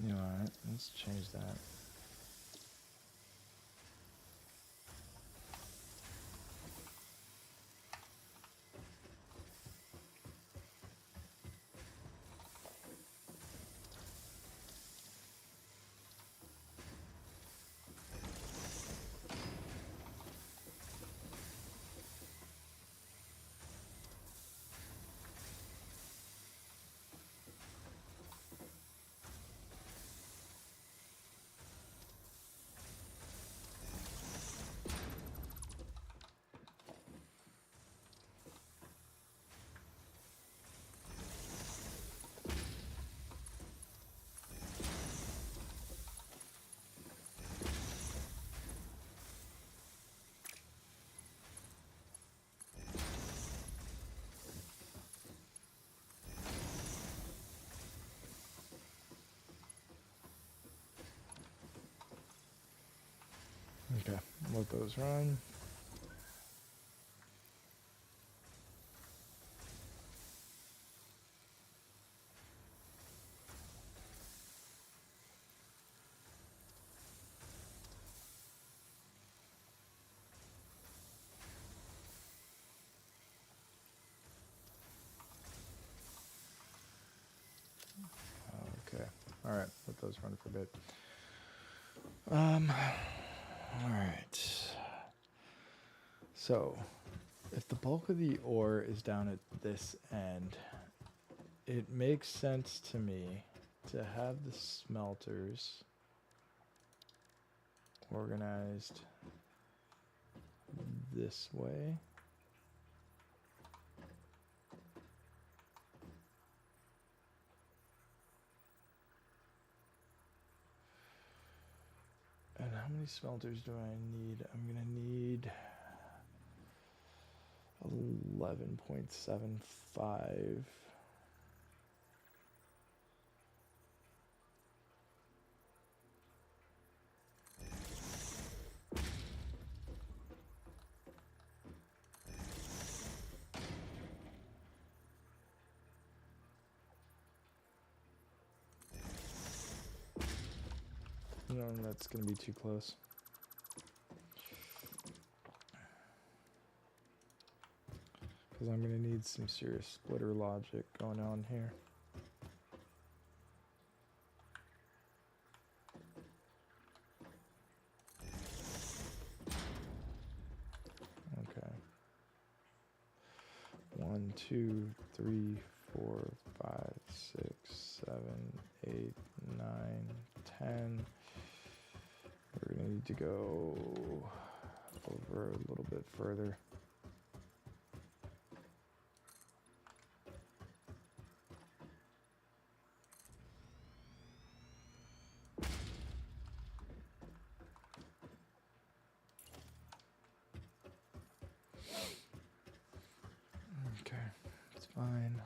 Speaker 1: You know what? Let's change that. Okay, let those run. Okay, all right, let those run for a bit. All right. So, if the bulk of the ore is down at this end, it makes sense to me to have the smelters organized this way. And how many smelters do I need? I'm gonna need 11.75. No, that's gonna be too close. Because I'm gonna need some serious splitter logic going on here. Okay. 1, 2, 3, 4, 5, 6, 7, 8, 9, 10. We're gonna need to go over a little bit further. Okay, it's fine.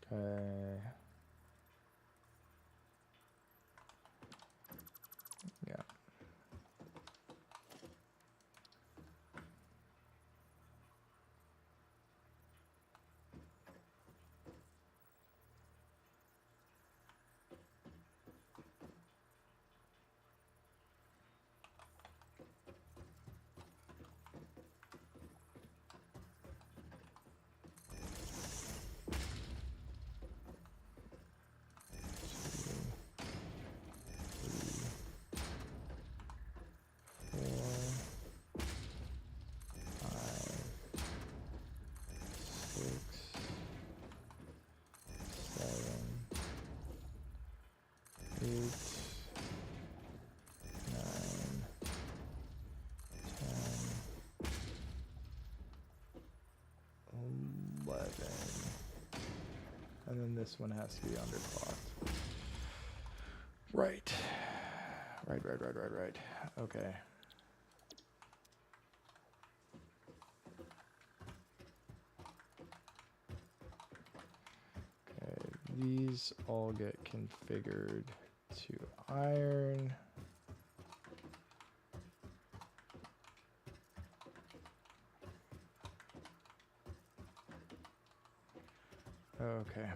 Speaker 1: Okay. Yeah. And then this one has to be underclocked. Right. Right. Okay. Okay, these all get configured to iron. Okay.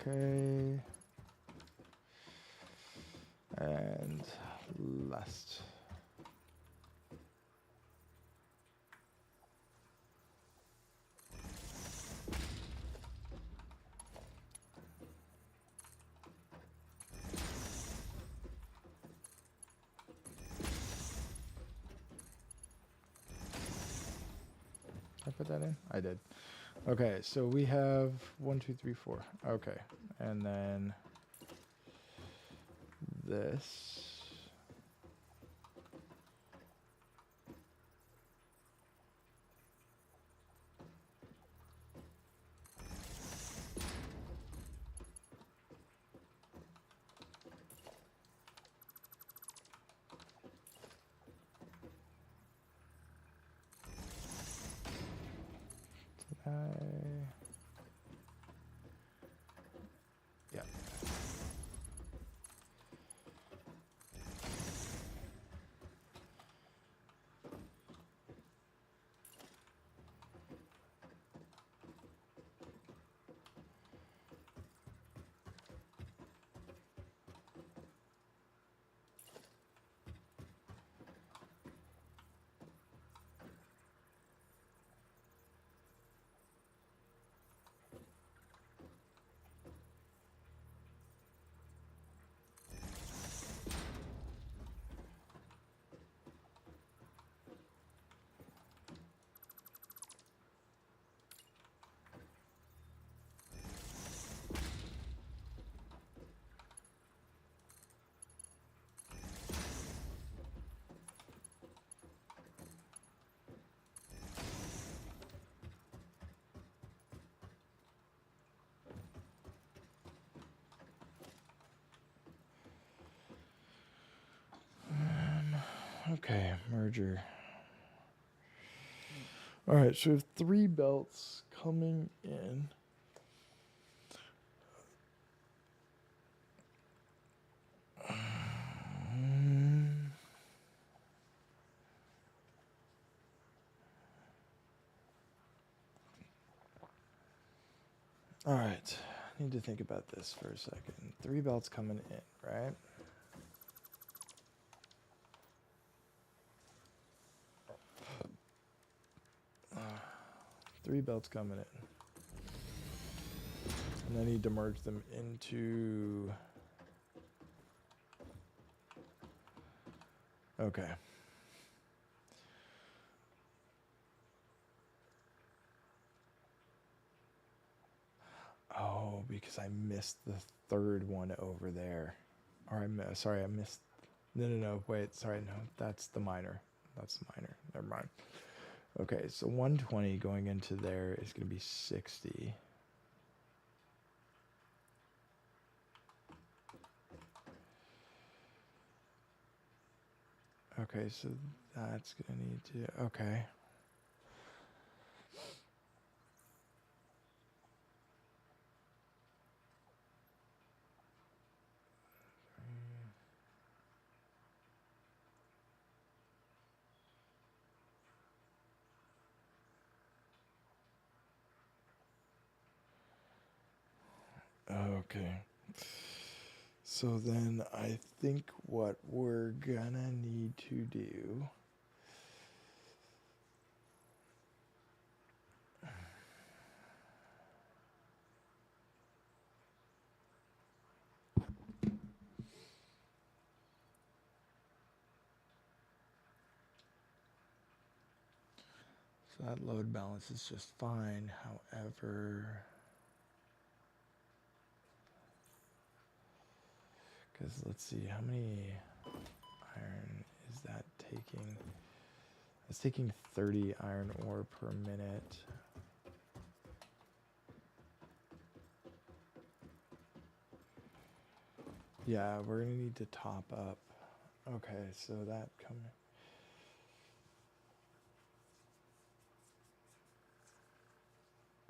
Speaker 1: Okay. And last. I put that in? I did. Okay, so we have 1, 2, 3, 4. Okay, and then this. Yeah. Okay, merger. All right, so we have 3 belts coming in. All right. I need to think about this for a second. 3 belts coming in, right? Three belts coming in. And I need to merge them into... Okay. Oh, because I missed the third one over there. Or sorry, I missed... No, wait, sorry, no, that's the minor. That's the minor. Never mind. Okay, so 120 going into there is going to be 60. Okay, so that's going to need to... Okay. Okay. So then I think what we're gonna need to do... So that load balance is just fine. However, because let's see, how many iron is that taking? It's taking 30 iron ore per minute. Yeah, we're gonna need to top up. Okay, so that coming.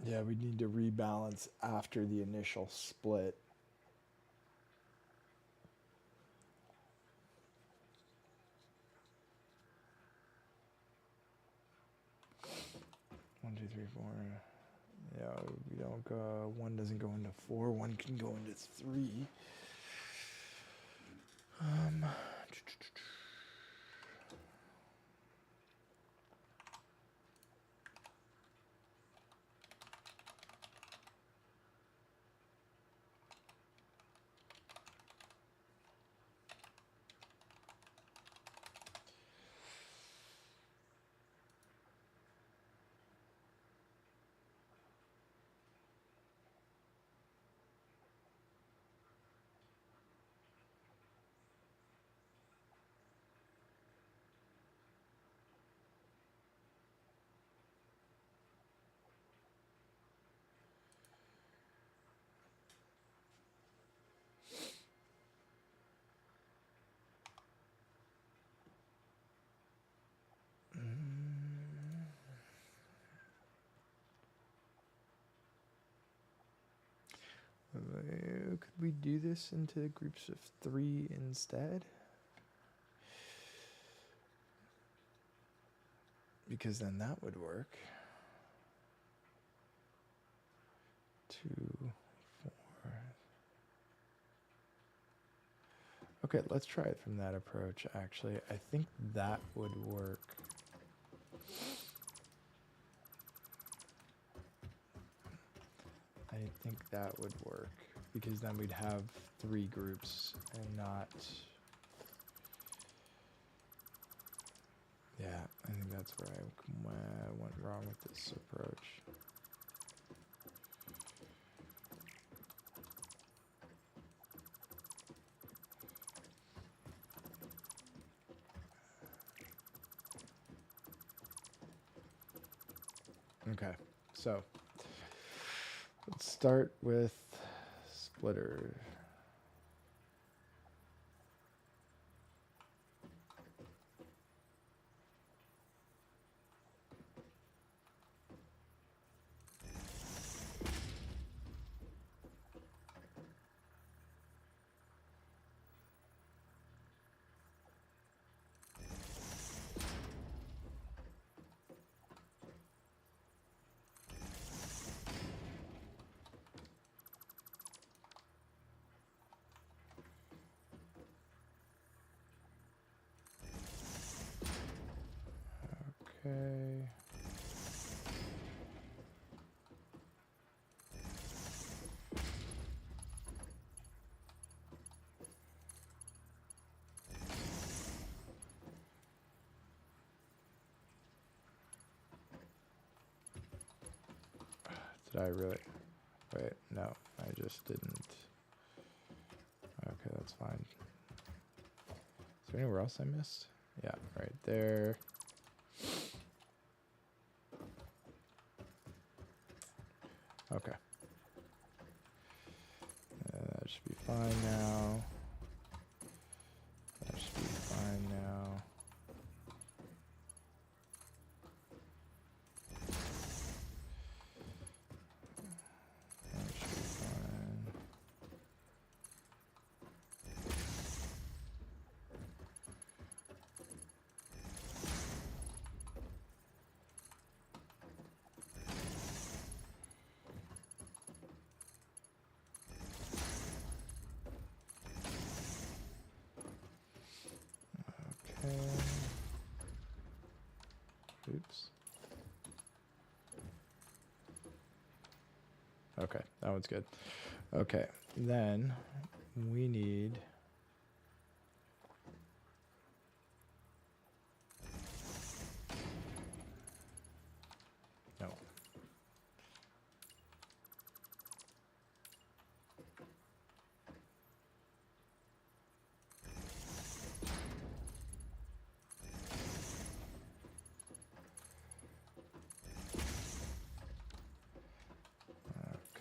Speaker 1: Yeah, we need to rebalance after the initial split. One, two, three, four. Yeah, we don't go. One doesn't go into 4. One can go into 3. Could we do this into groups of 3 instead? Because then that would work. 2, 4. Okay, let's try it from that approach, actually. I think that would work. I think that would work. Because then we'd have 3 groups and not... Yeah, I think that's where I went wrong with this approach. Okay, so let's start with splitter. Did I really? Wait, no, I just didn't. Okay, that's fine. Is there anywhere else I missed? Yeah, right there. Okay. That should be fine now. That should be fine now. That should be fine. Okay. Oops. Okay, that one's good. Okay, then we need no.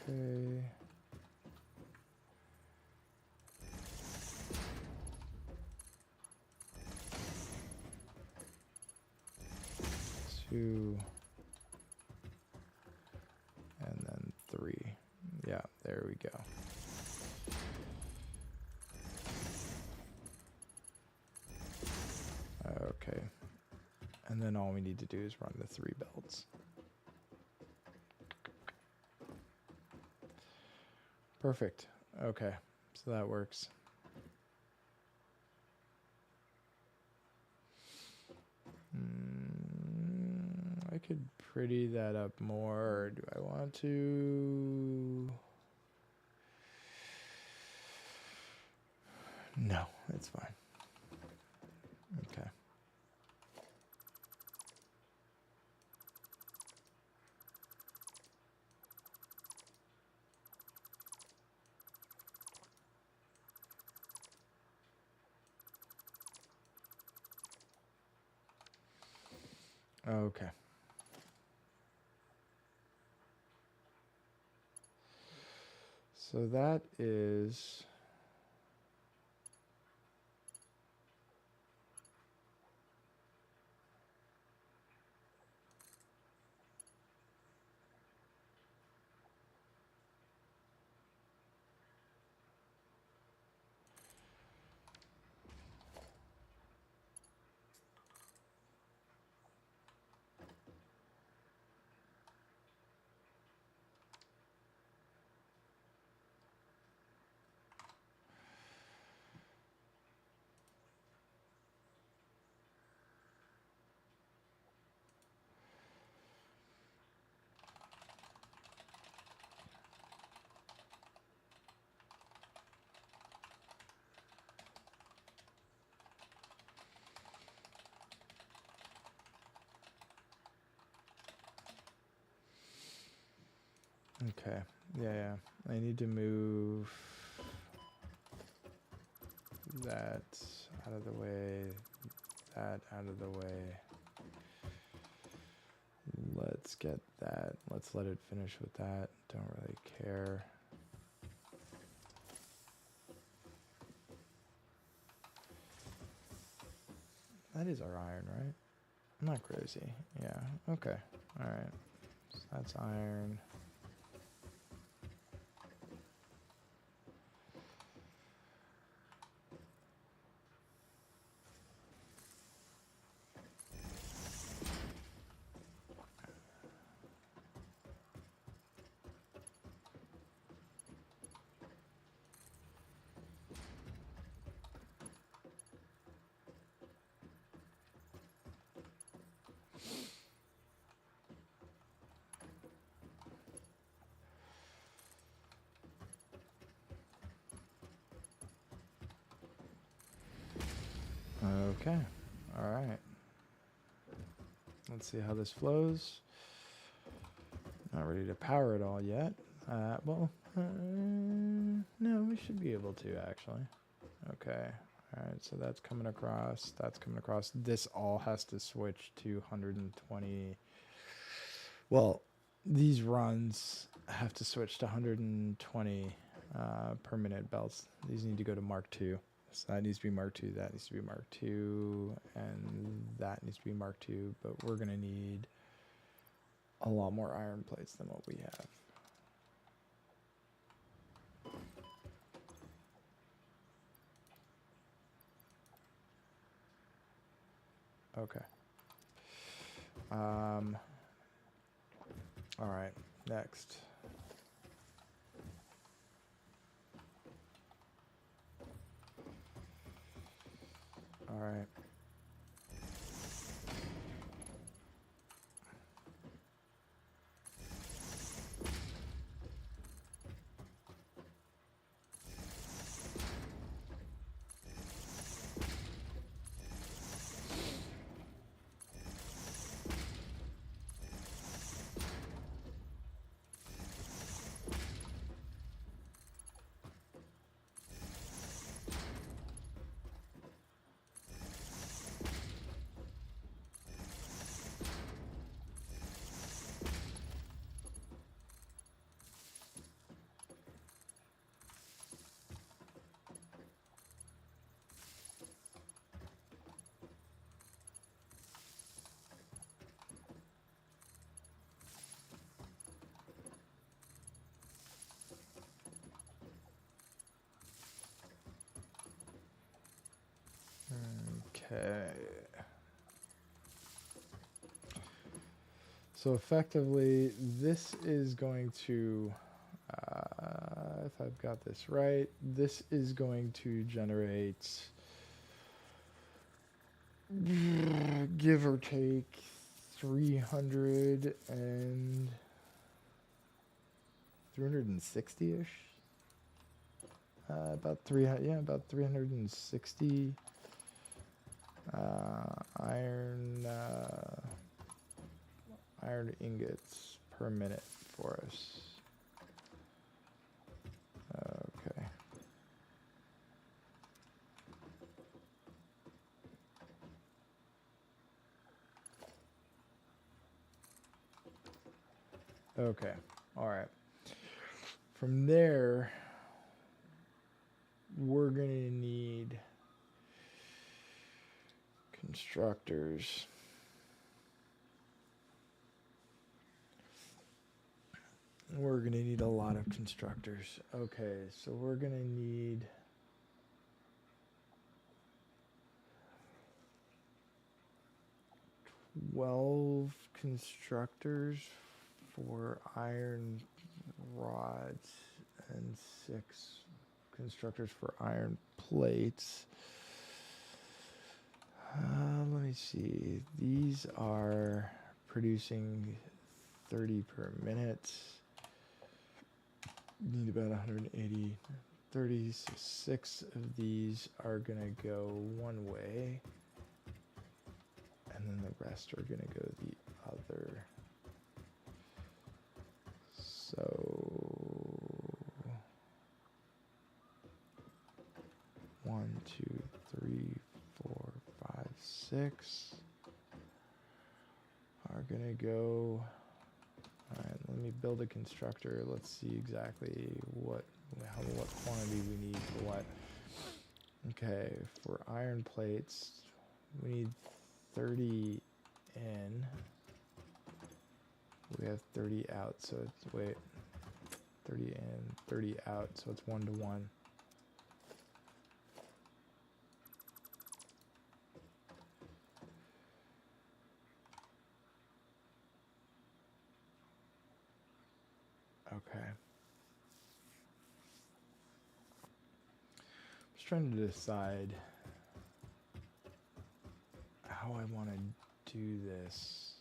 Speaker 1: Okay. Two. And then 3. Yeah, there we go. Okay. And then all we need to do is run the 3 belts. Perfect. Okay, so that works. I could pretty that up more, or do I want to? No, it's fine. Okay. Okay. So that is okay. Yeah. I need to move that out of the way, that out of the way. Let's get that. Let's let it finish with that. Don't really care. That is our iron, right? I'm not crazy. Yeah. Okay. All right. So that's iron. Okay. All right. Let's see how this flows. All not ready to power it all yet. No, we should be able to actually. Okay. All right, so that's coming across. That's coming across. This all has to switch to 120. Well, these runs have to switch to 120 per minute belts. These need to go to Mark II. So that needs to be Mark II. That needs to be Mark II, and that needs to be Mark II. But we're gonna need a lot more iron plates than what we have. Okay. All right. Next. All right. Okay. So effectively, this is going to, if I've got this right, this is going to generate, give or take, 300 and 360-ish. About 300, yeah, about 360 iron ingots per minute for us. Okay. Okay. All right. From there, we're going to need constructors. We're going to need a lot of constructors. Okay, so we're going to need 12 constructors for iron rods and 6 constructors for iron plates. Let me see. These are producing 30 per minute. Need about 180. 30, so 6 of these are gonna go one way, and then the rest are gonna go the other. So 1, 2, 3, 4, 5, 6 are gonna go. All right, let me build a constructor. Let's see exactly what quantity we need for what. Okay, for iron plates, we need 30 in. We have 30 out, so it's, wait, 30 in, 30 out, so it's 1 to 1. Okay. Just trying to decide how I want to do this.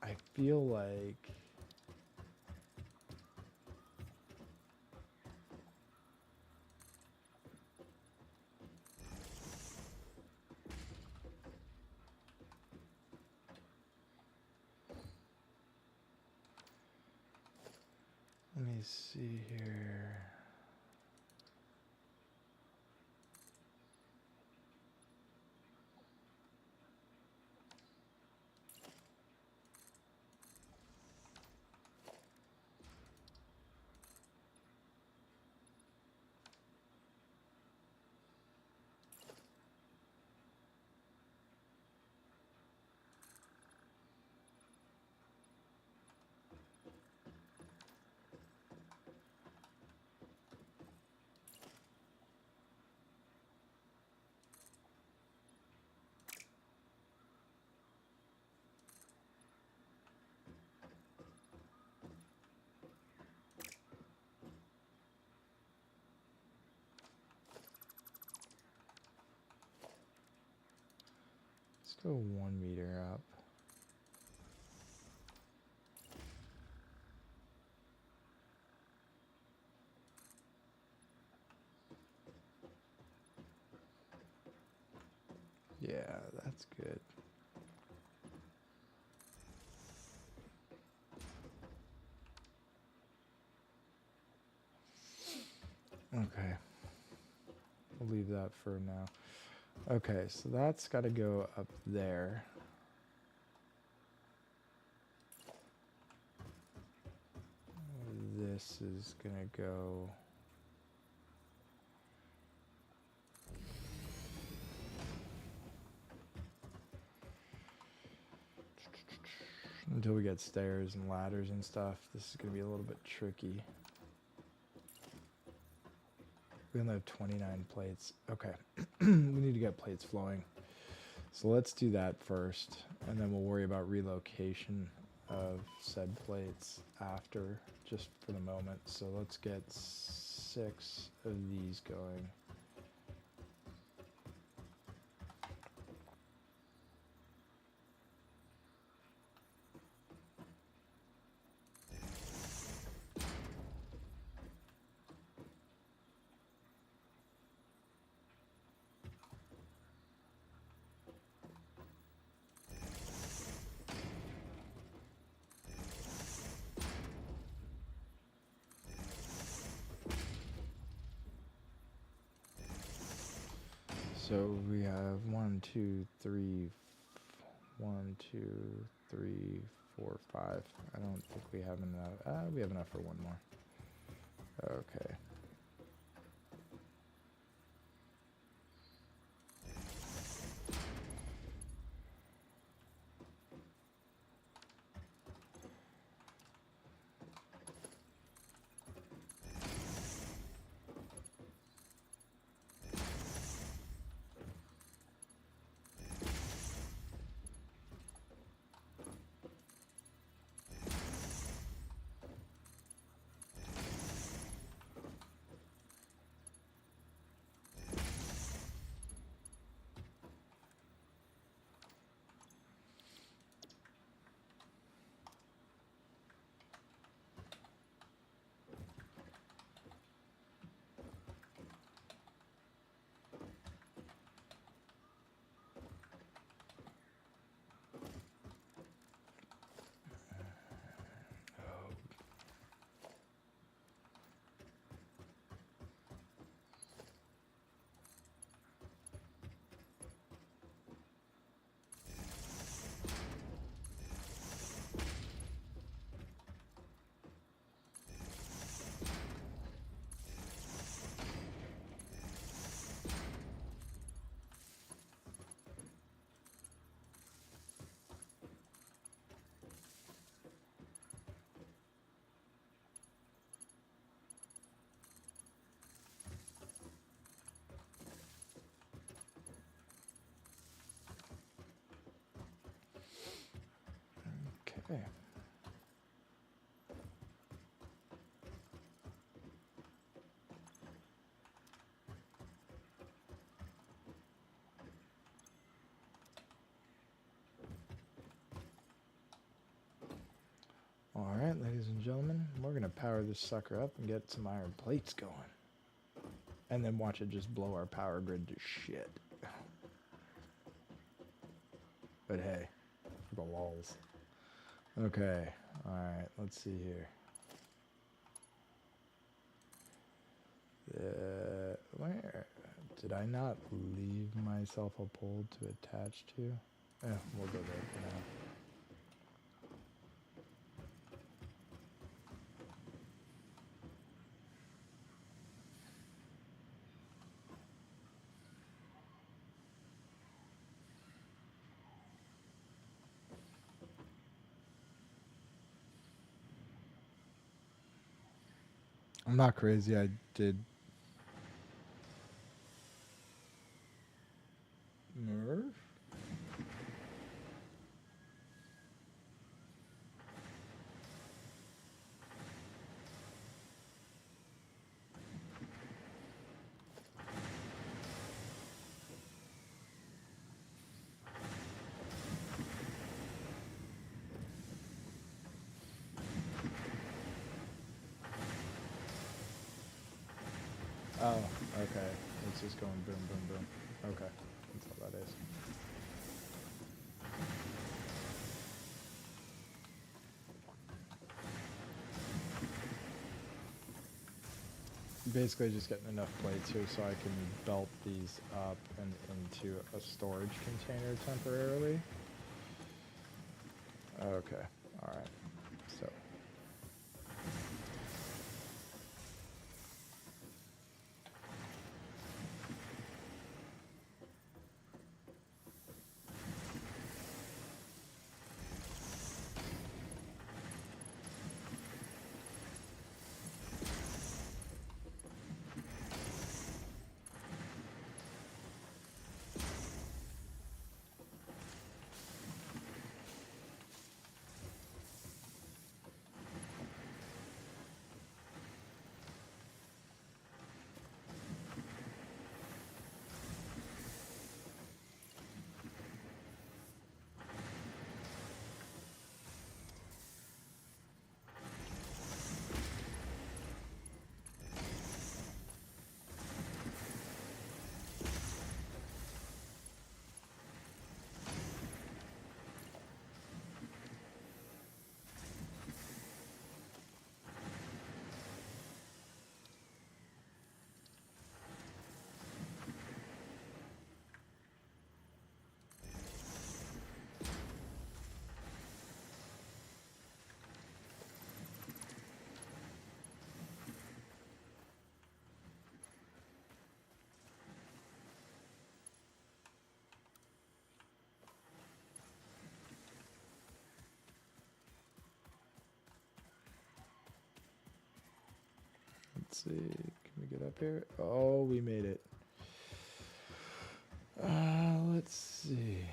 Speaker 1: I feel like Let me see here. Let's go 1 meter up. Yeah, that's good. Okay. We'll leave that for now. Okay, so that's got to go up there. This is going to go... until we get stairs and ladders and stuff. This is going to be a little bit tricky. We only have 29 plates. Okay. We need to get plates flowing. So let's do that first, and then we'll worry about relocation of said plates after, just for the moment. So let's get 6 of these going. So we have 1, 2, 3, 1, 2, 3, 4, 5. I don't think we have enough. We have enough for one more. Okay. Okay. All right, ladies and gentlemen, we're going to power this sucker up and get some iron plates going. And then watch it just blow our power grid to shit. But hey, for the lulz. Okay, all right, let's see here. Did I not leave myself a pole to attach to? We'll go there for now. I'm not crazy. I did nerve. Oh, okay. It's just going boom, boom, boom. Okay, that's all that is. Basically just getting enough plates here so I can belt these up and into a storage container temporarily. Okay, alright. So let's see. Can we get up here? Oh, we made it. Let's see.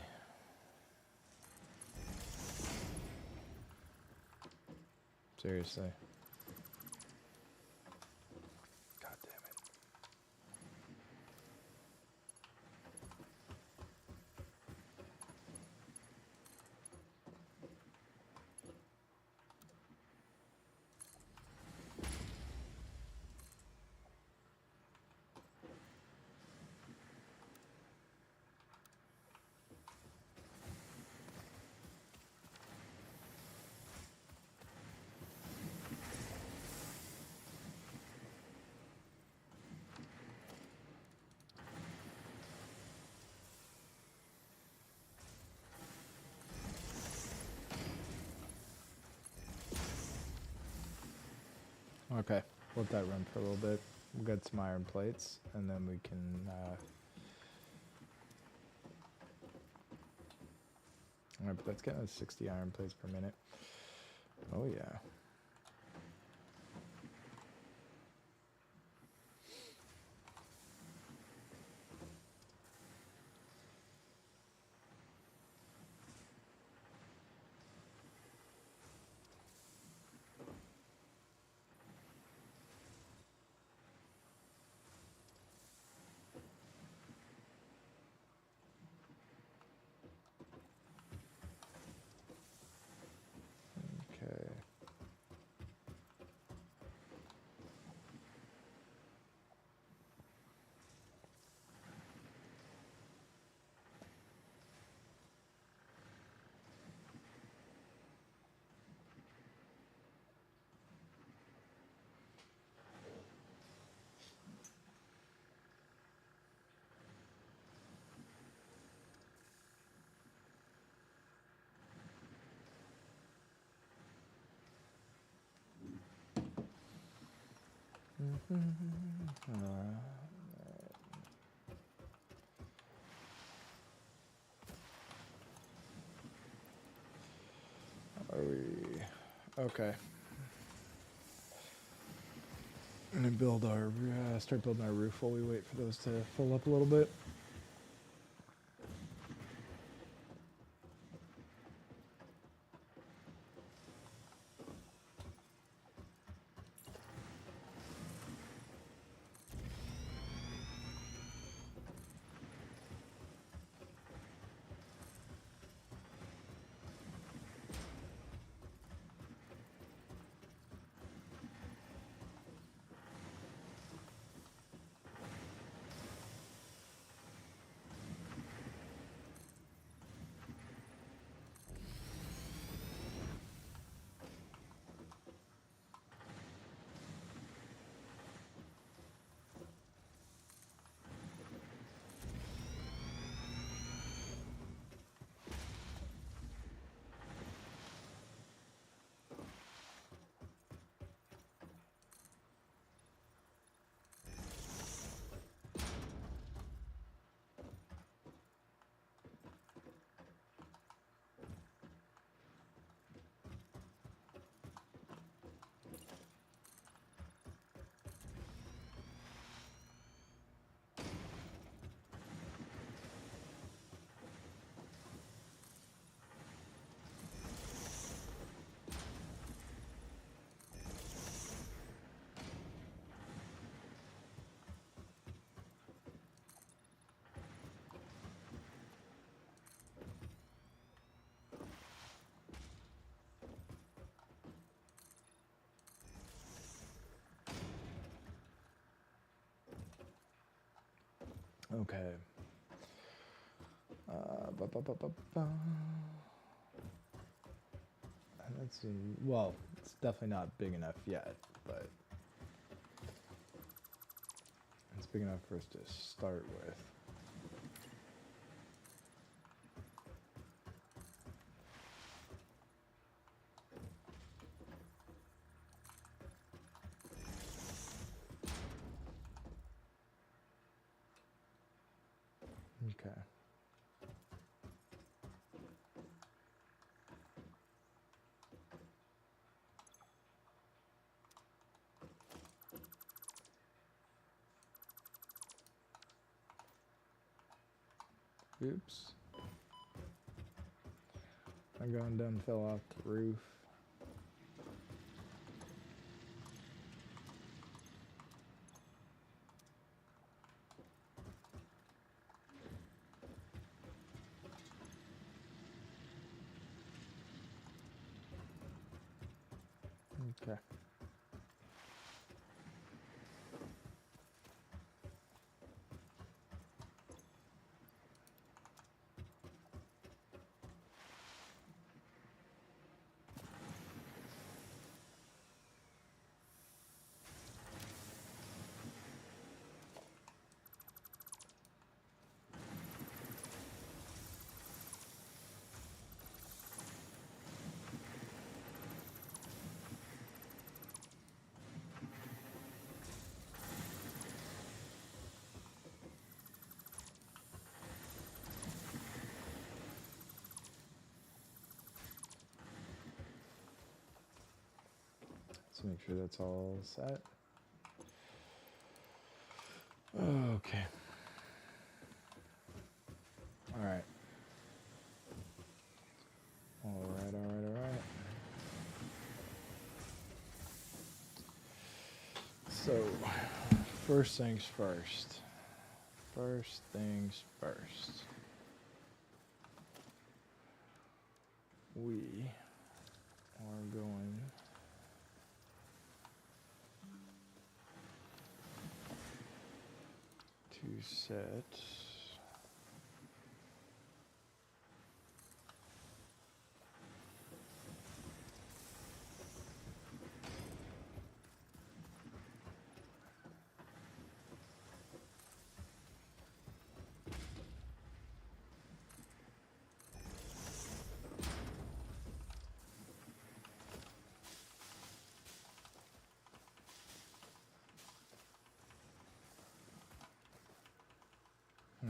Speaker 1: Seriously. God damn it. Okay, let that run for a little bit. We'll get some iron plates, and then we can, Alright, but that's getting us 60 iron plates per minute. Oh yeah. Okay. Are we okay? I'm gonna build our start building our roof while we wait for those to fill up a little bit. Okay. Ba, ba, ba, ba, ba. Let's see. Well, it's definitely not big enough yet, but it's big enough for us to start with. Okay. Oops. I'm going down, fell off the roof. Okay. Let's make sure that's all set. Okay. All right. All right, all right, all right. So, first things first. First things first. We are going to set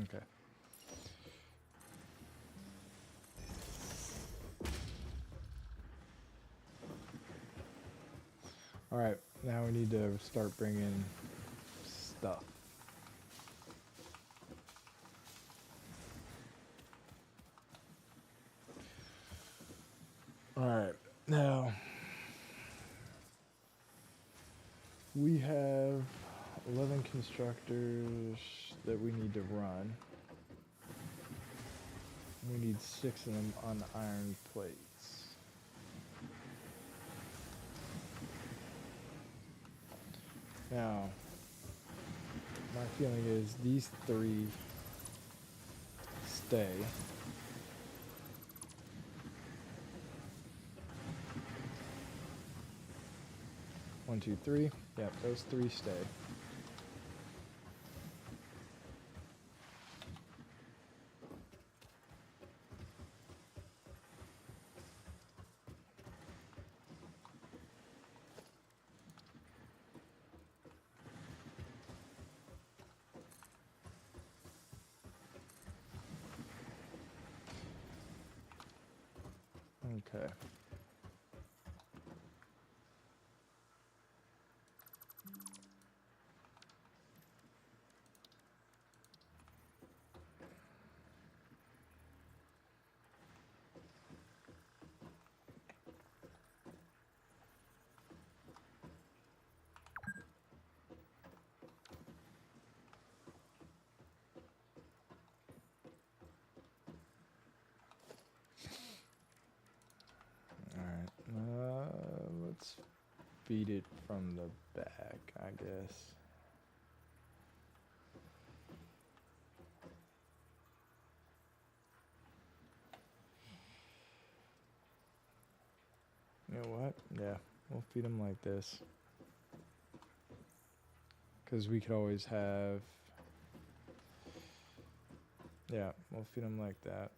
Speaker 1: Okay. All right, now we need to start bringing stuff. All right, now we have 11 constructors that we need to run. We need 6 of them on the iron plates. Now, my feeling is these 3 stay. One, two, three. Yep, those 3 stay. Okay. Alright, let's feed it from the back, I guess. You know what? Yeah, we'll feed them like this. Because we could always have... Yeah, we'll feed them like that.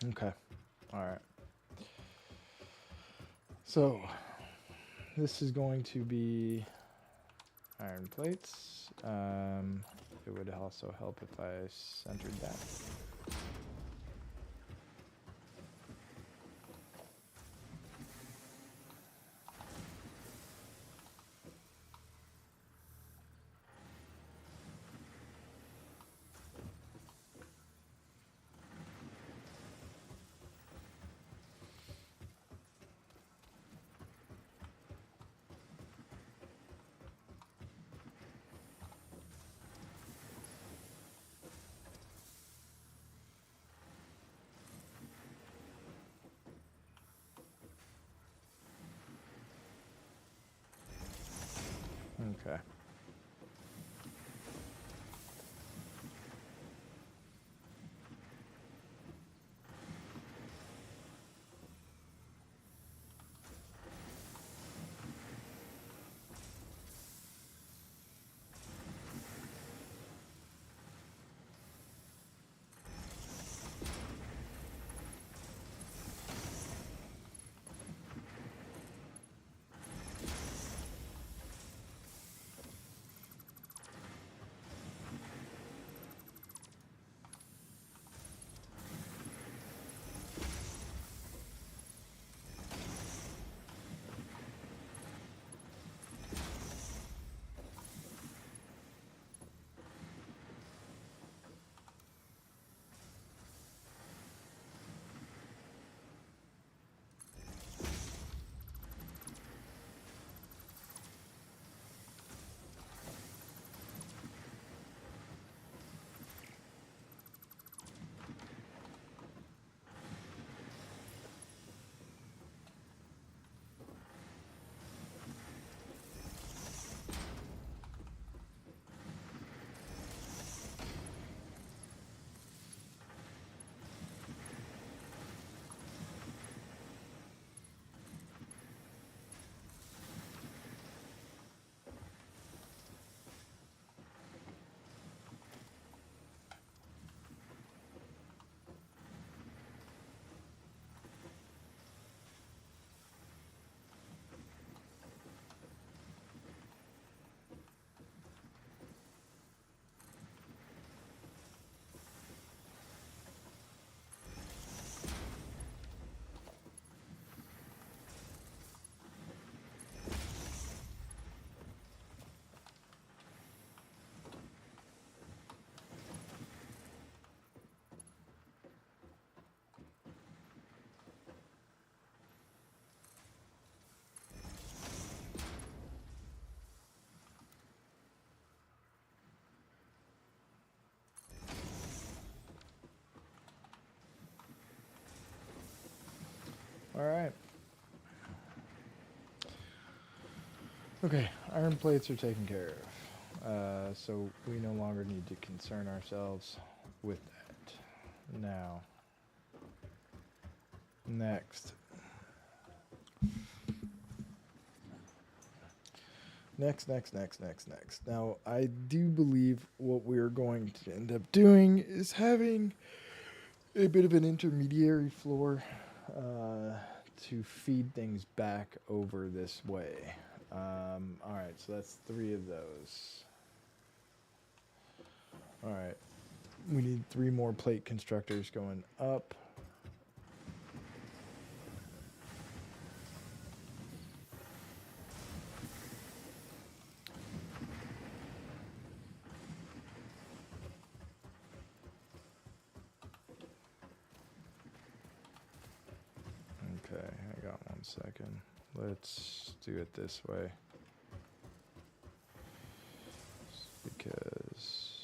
Speaker 1: Okay, alright. So, this is going to be iron plates. It would also help if I centered that. Okay. All right. Okay, iron plates are taken care of. So we no longer need to concern ourselves with that. Now, next. Next. Now, I do believe what we're going to end up doing is having a bit of an intermediary floor to feed things back over this way. All right, so that's 3 of those. All right, we need 3 more plate constructors going up. Okay, I got 1 second. Let's do it this way. Because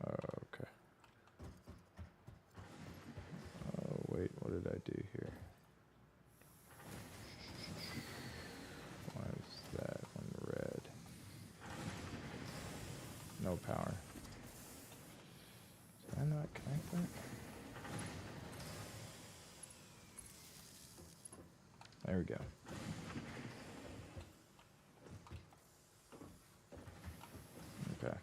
Speaker 1: okay. Oh wait, what did I do here? Why is that one red? No power. Did I not connect that? There we go. Okay.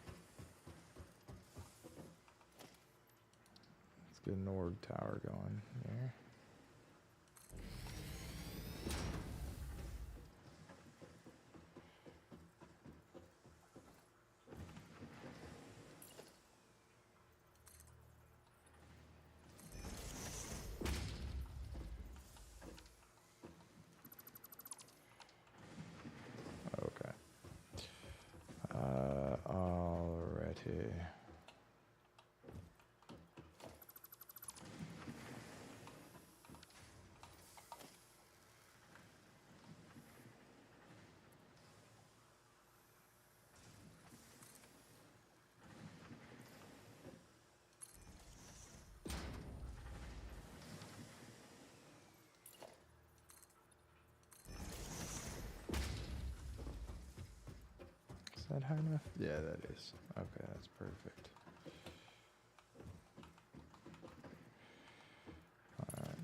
Speaker 1: Let's get an org tower going here. Okay. Alrighty. Is that high enough? Yeah, that is. Okay, that's perfect. Alright.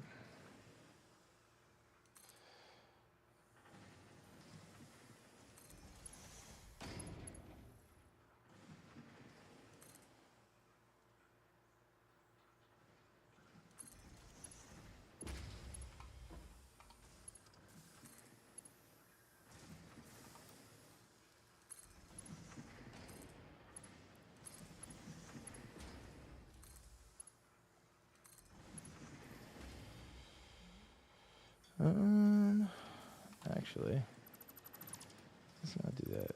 Speaker 1: Actually, let's not do that.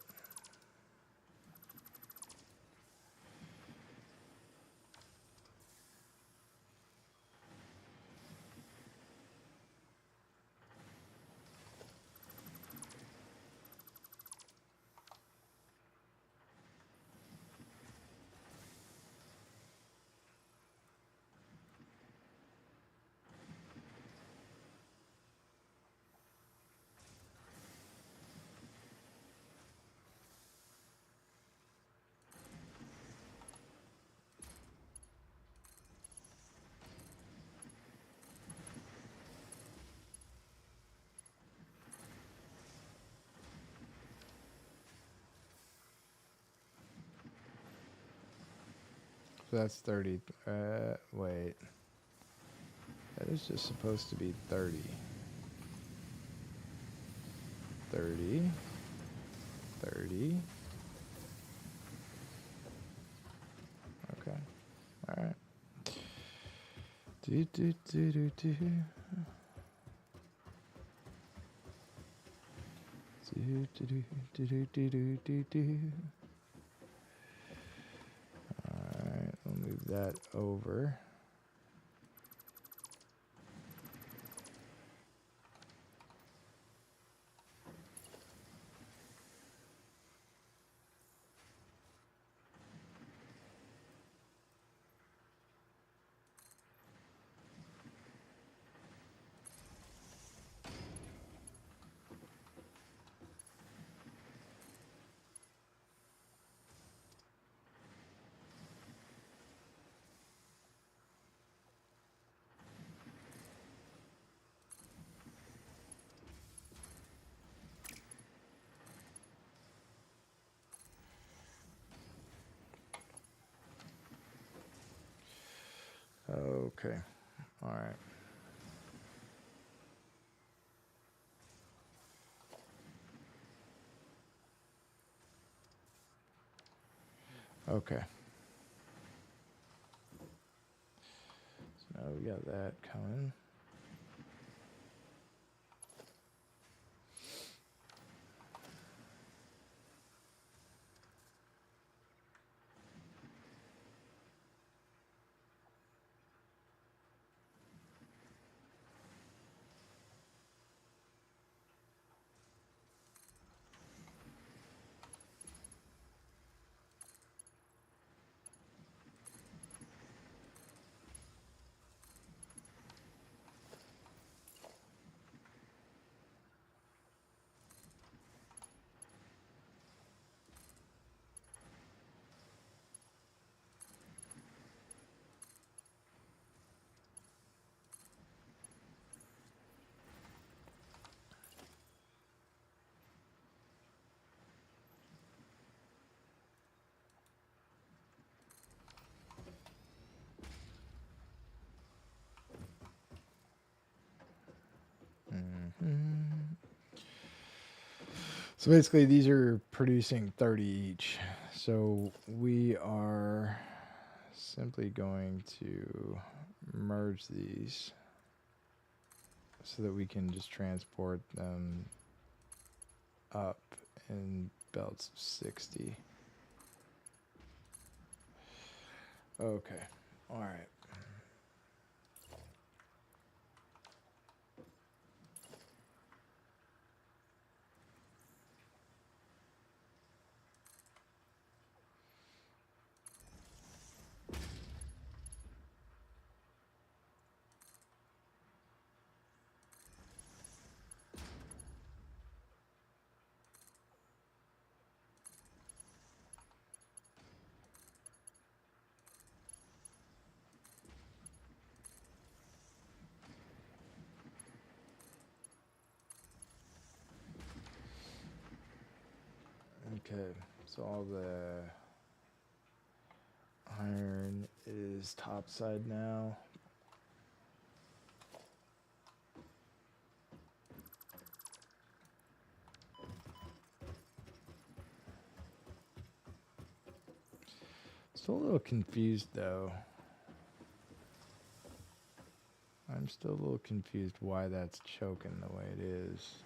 Speaker 1: So that's 30. Wait. That is just supposed to be 30. 30. 30. Okay. Alright. Do. Alright, we'll move that over. Okay. All right. Okay. So now we got that coming. So basically, these are producing 30 each. So we are simply going to merge these so that we can just transport them up in belts of 60. Okay. All right. Okay, so all the iron is topside now. Still a little confused though. I'm still a little confused why that's choking the way it is.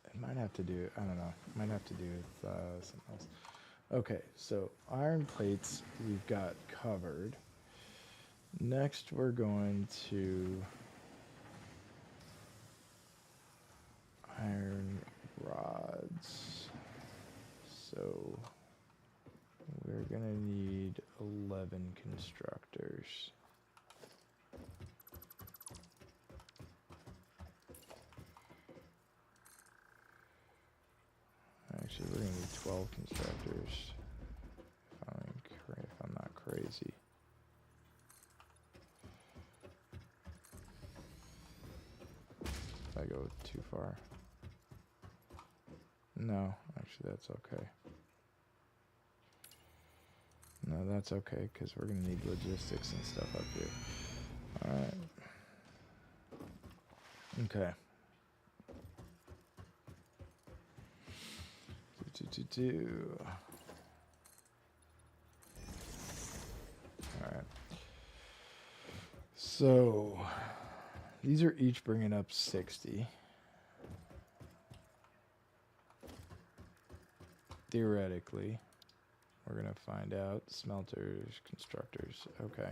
Speaker 1: It might have to do, I don't know, it might have to do with something else. Okay, so iron plates we've got covered. Next we're going to iron rods. So we're gonna need 11 constructors. Actually, we're gonna need 12 constructors. If I'm not crazy. If I go too far. No, actually that's okay. No, that's okay, because we're going to need logistics and stuff up here. Alright. Okay. Alright. So, these are each bringing up 60. Theoretically. We're going to find out. Smelters, constructors. Okay.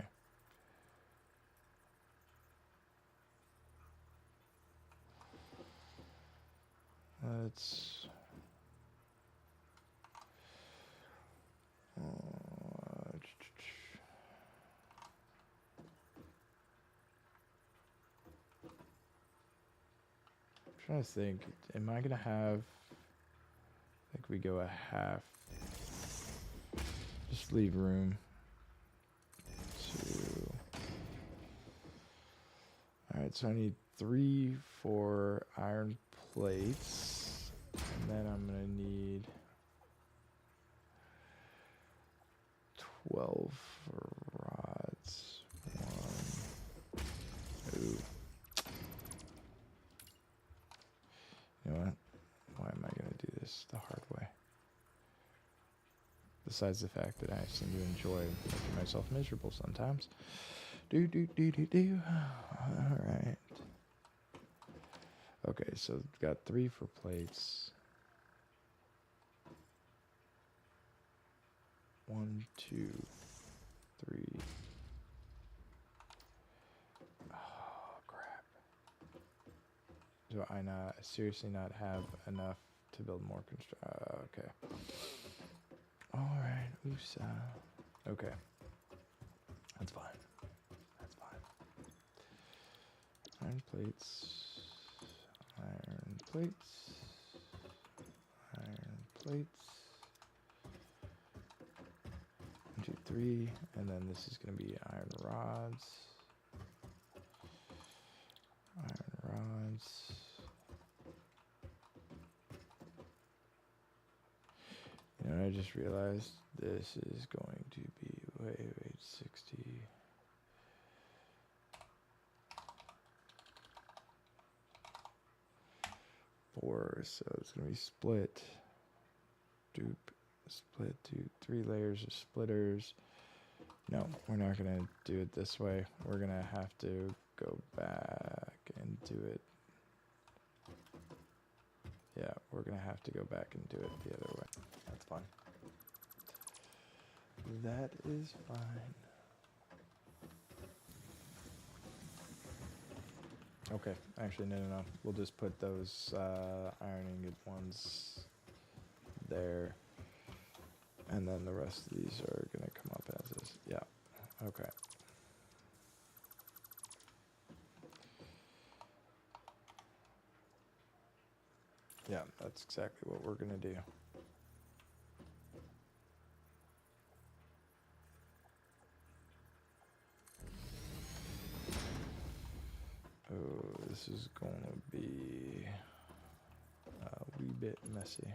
Speaker 1: Let's... I'm trying to think. Am I going to have... I think we go a half. Just leave room to... Alright, so I need 3 for iron plates. And then I'm going to need 12 for rods. plates. One. Ooh. You know what? Why am I going to do this the hard way? Besides the fact that I seem to enjoy making myself miserable sometimes. Do. Alright. Okay, so we've got 3 for plates. 1, 2, 3. Oh, crap. Do I not seriously not have enough to build more okay. Alright, USA. Okay. That's fine. That's fine. Iron plates. Iron plates. Iron plates. 1, 2, 3. And then this is going to be iron rods. Iron rods. You know, I just realized this is going to be, wait, 60. 4, so it's going to be split. Dupe. Split to 3 layers of splitters. No, we're not going to do it this way. We're going to have to go back and do it. Yeah, we're going to have to go back and do it the other way. That's fine. That is fine. Okay, actually, no. We'll just put those iron ingot ones there. And then the rest of these are going to come up as is. Yeah, okay. Yeah, that's exactly what we're going to do. Oh, this is going to be a wee bit messy.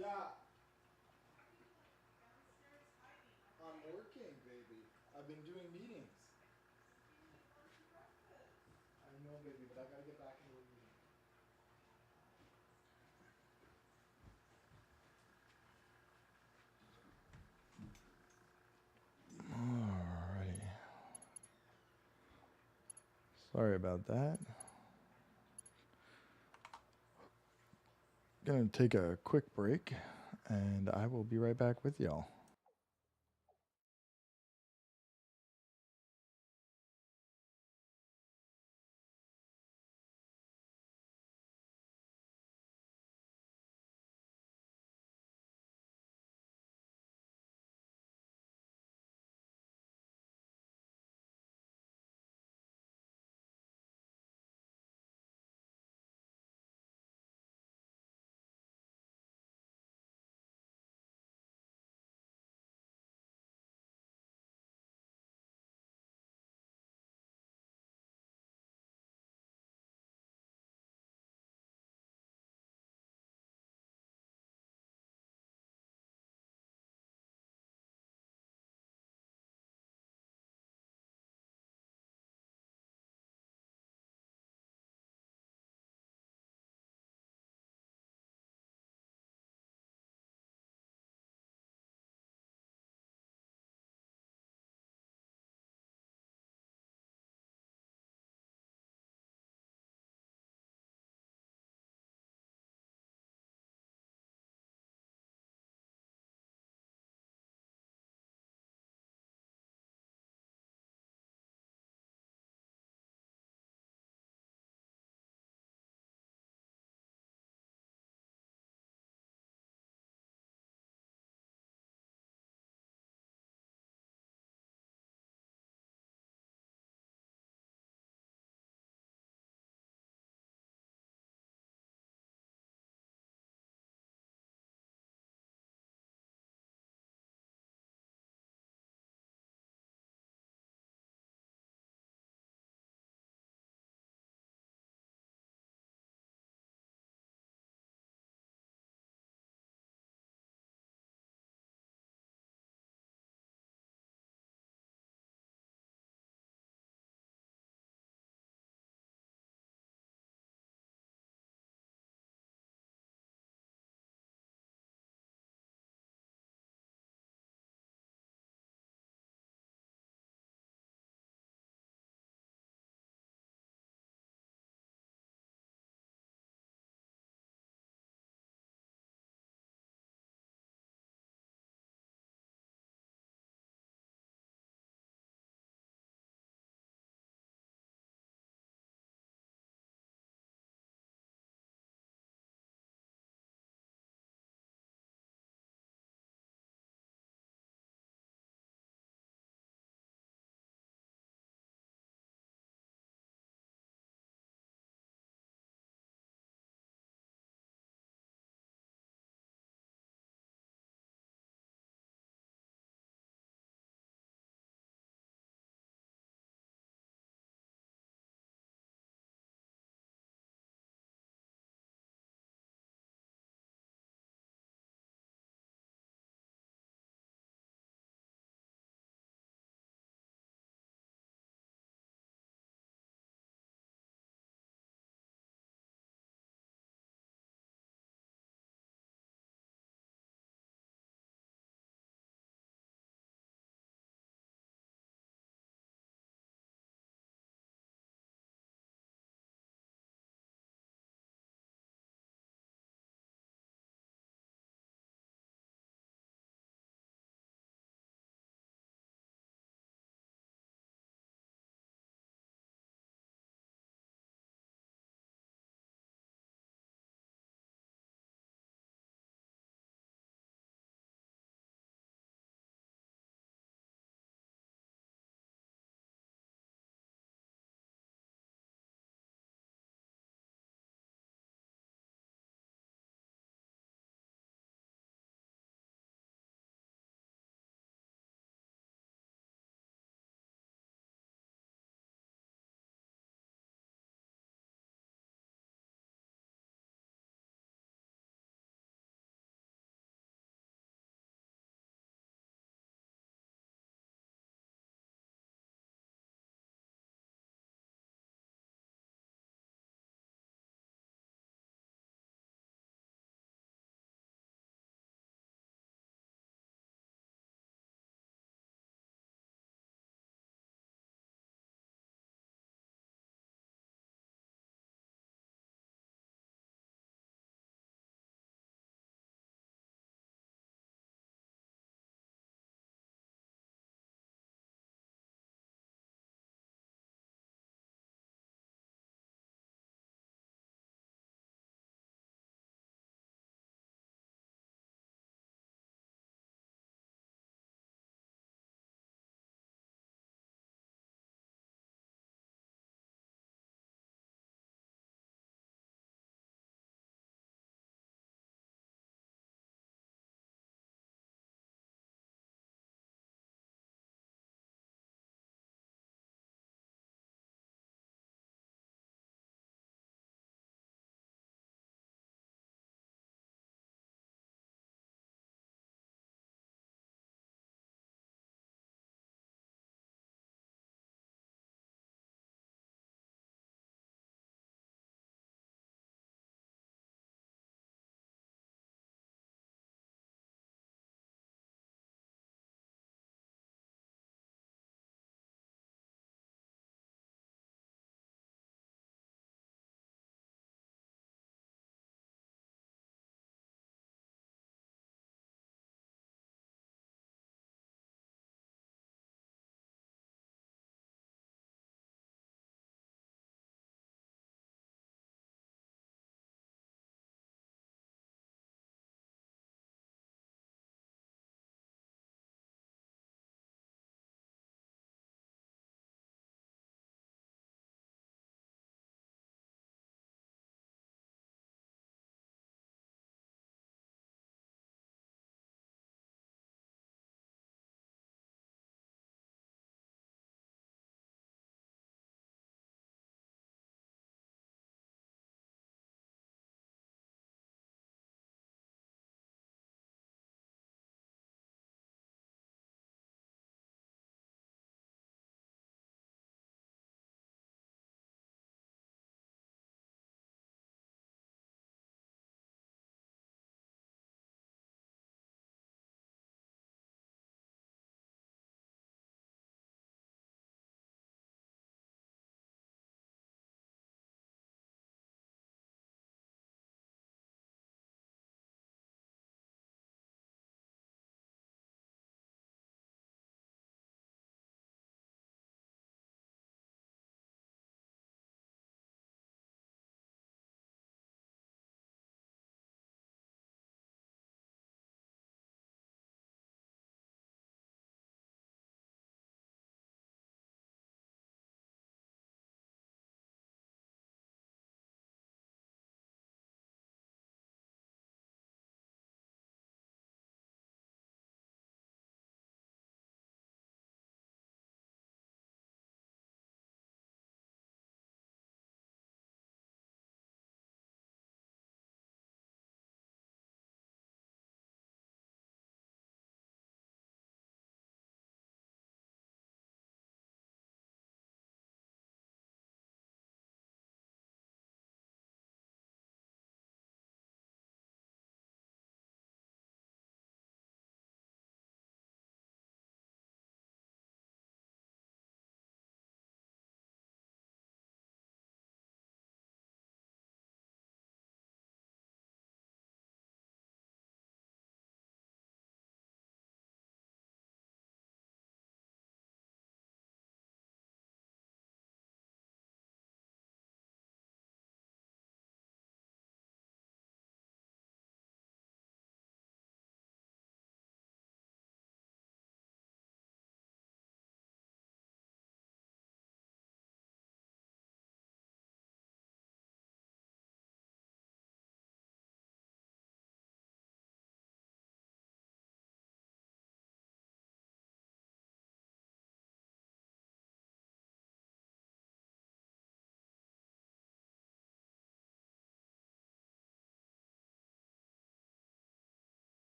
Speaker 1: Yeah, I'm working, baby. I've been doing meetings. I know, baby, but I gotta get back into a meeting. Alrighty. Sorry about that. Gonna take a quick break, and I will be right back with y'all.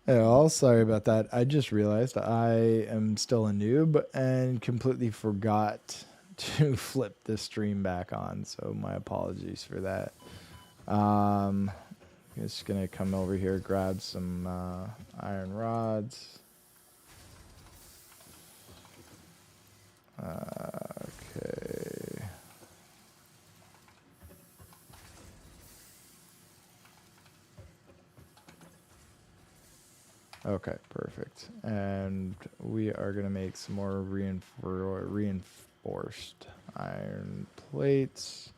Speaker 1: Yeah, well, sorry about that. I just realized I am still a noob and completely forgot to flip the stream back on. So my apologies for that. I'm just gonna come over here, grab some iron rods. Okay. Okay, perfect. And we are going to make some more reinforced iron plates.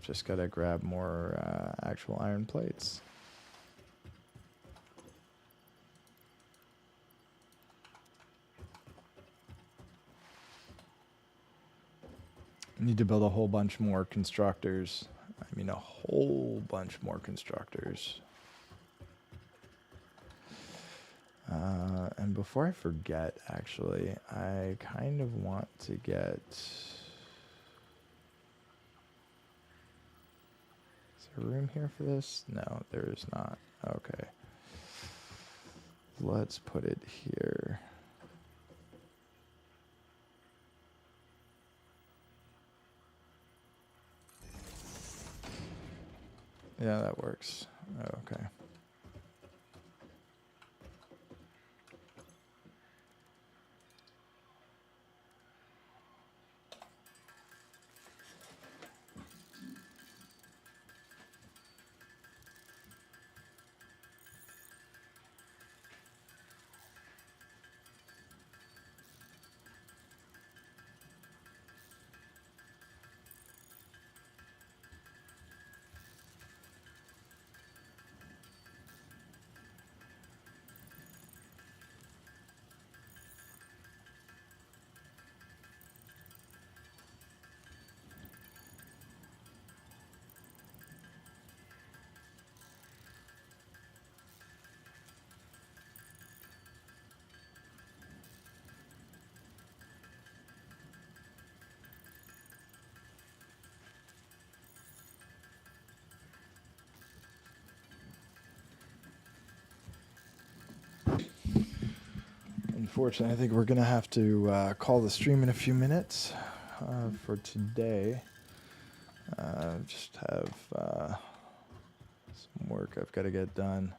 Speaker 1: Just got to grab more actual iron plates. Need to build a whole bunch more constructors. I mean, a whole bunch more constructors. And before I forget, actually, I kind of want to get... Is there room here for this? No, there is not. Okay. Let's put it here. Yeah, that works. Okay. Unfortunately, I think we're going to have to call the stream in a few minutes for today. Just have some work I've got to get done.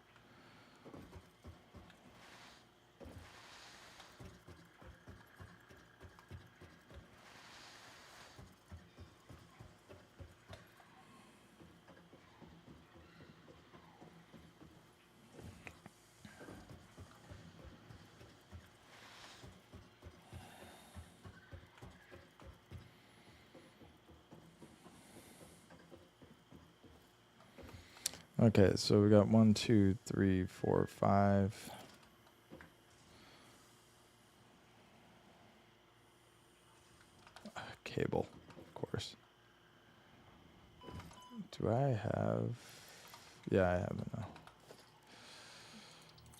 Speaker 1: Okay, so we got 1, 2, 3, 4, 5. Cable, of course. Do I have... Yeah, I have it now.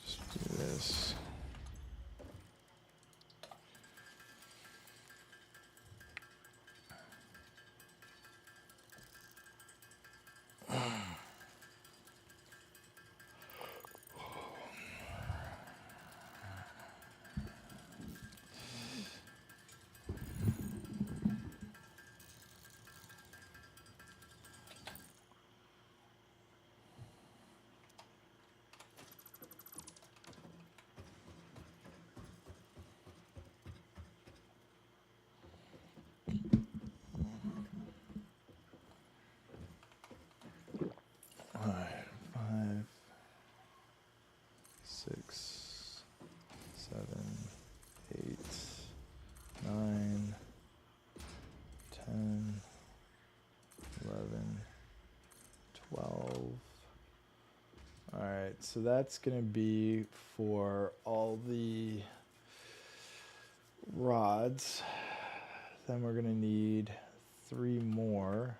Speaker 1: Just do this. All right, 5, 6, 7, 8, 9, 10, 11, 12. All right, so that's going to be for all the rods. Then we're going to need 3 more.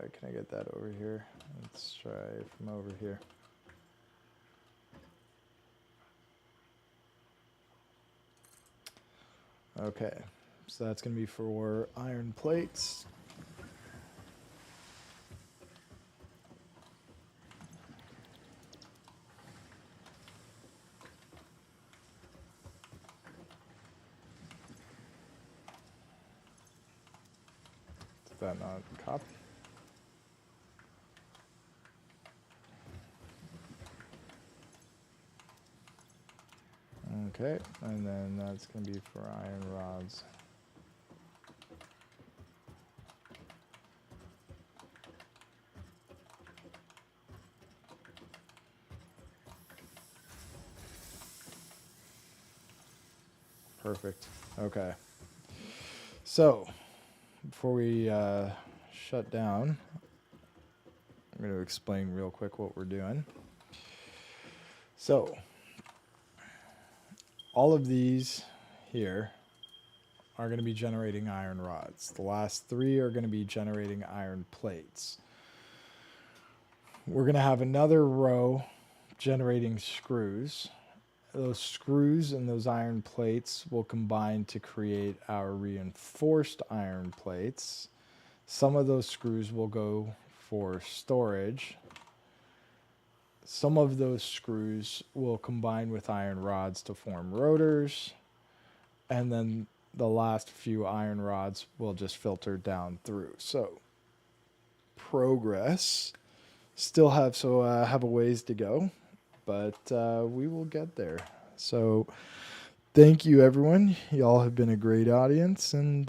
Speaker 1: can I get that over here? Let's try from over here. Okay, so that's going to be for iron plates. Did that not copy? Okay, and then that's going to be for iron rods. Perfect. Okay. So, before we shut down, I'm going to explain real quick what we're doing. So, all of these here are going to be generating iron rods. The last 3 are going to be generating iron plates. We're going to have another row generating screws. Those screws and those iron plates will combine to create our reinforced iron plates. Some of those screws will go for storage. Some of those screws will combine with iron rods to form rotors. And then the last few iron rods will just filter down through. So progress. Still have have a ways to go, but we will get there. So thank you, everyone. Y'all have been a great audience, and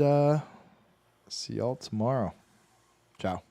Speaker 1: see y'all tomorrow. Ciao.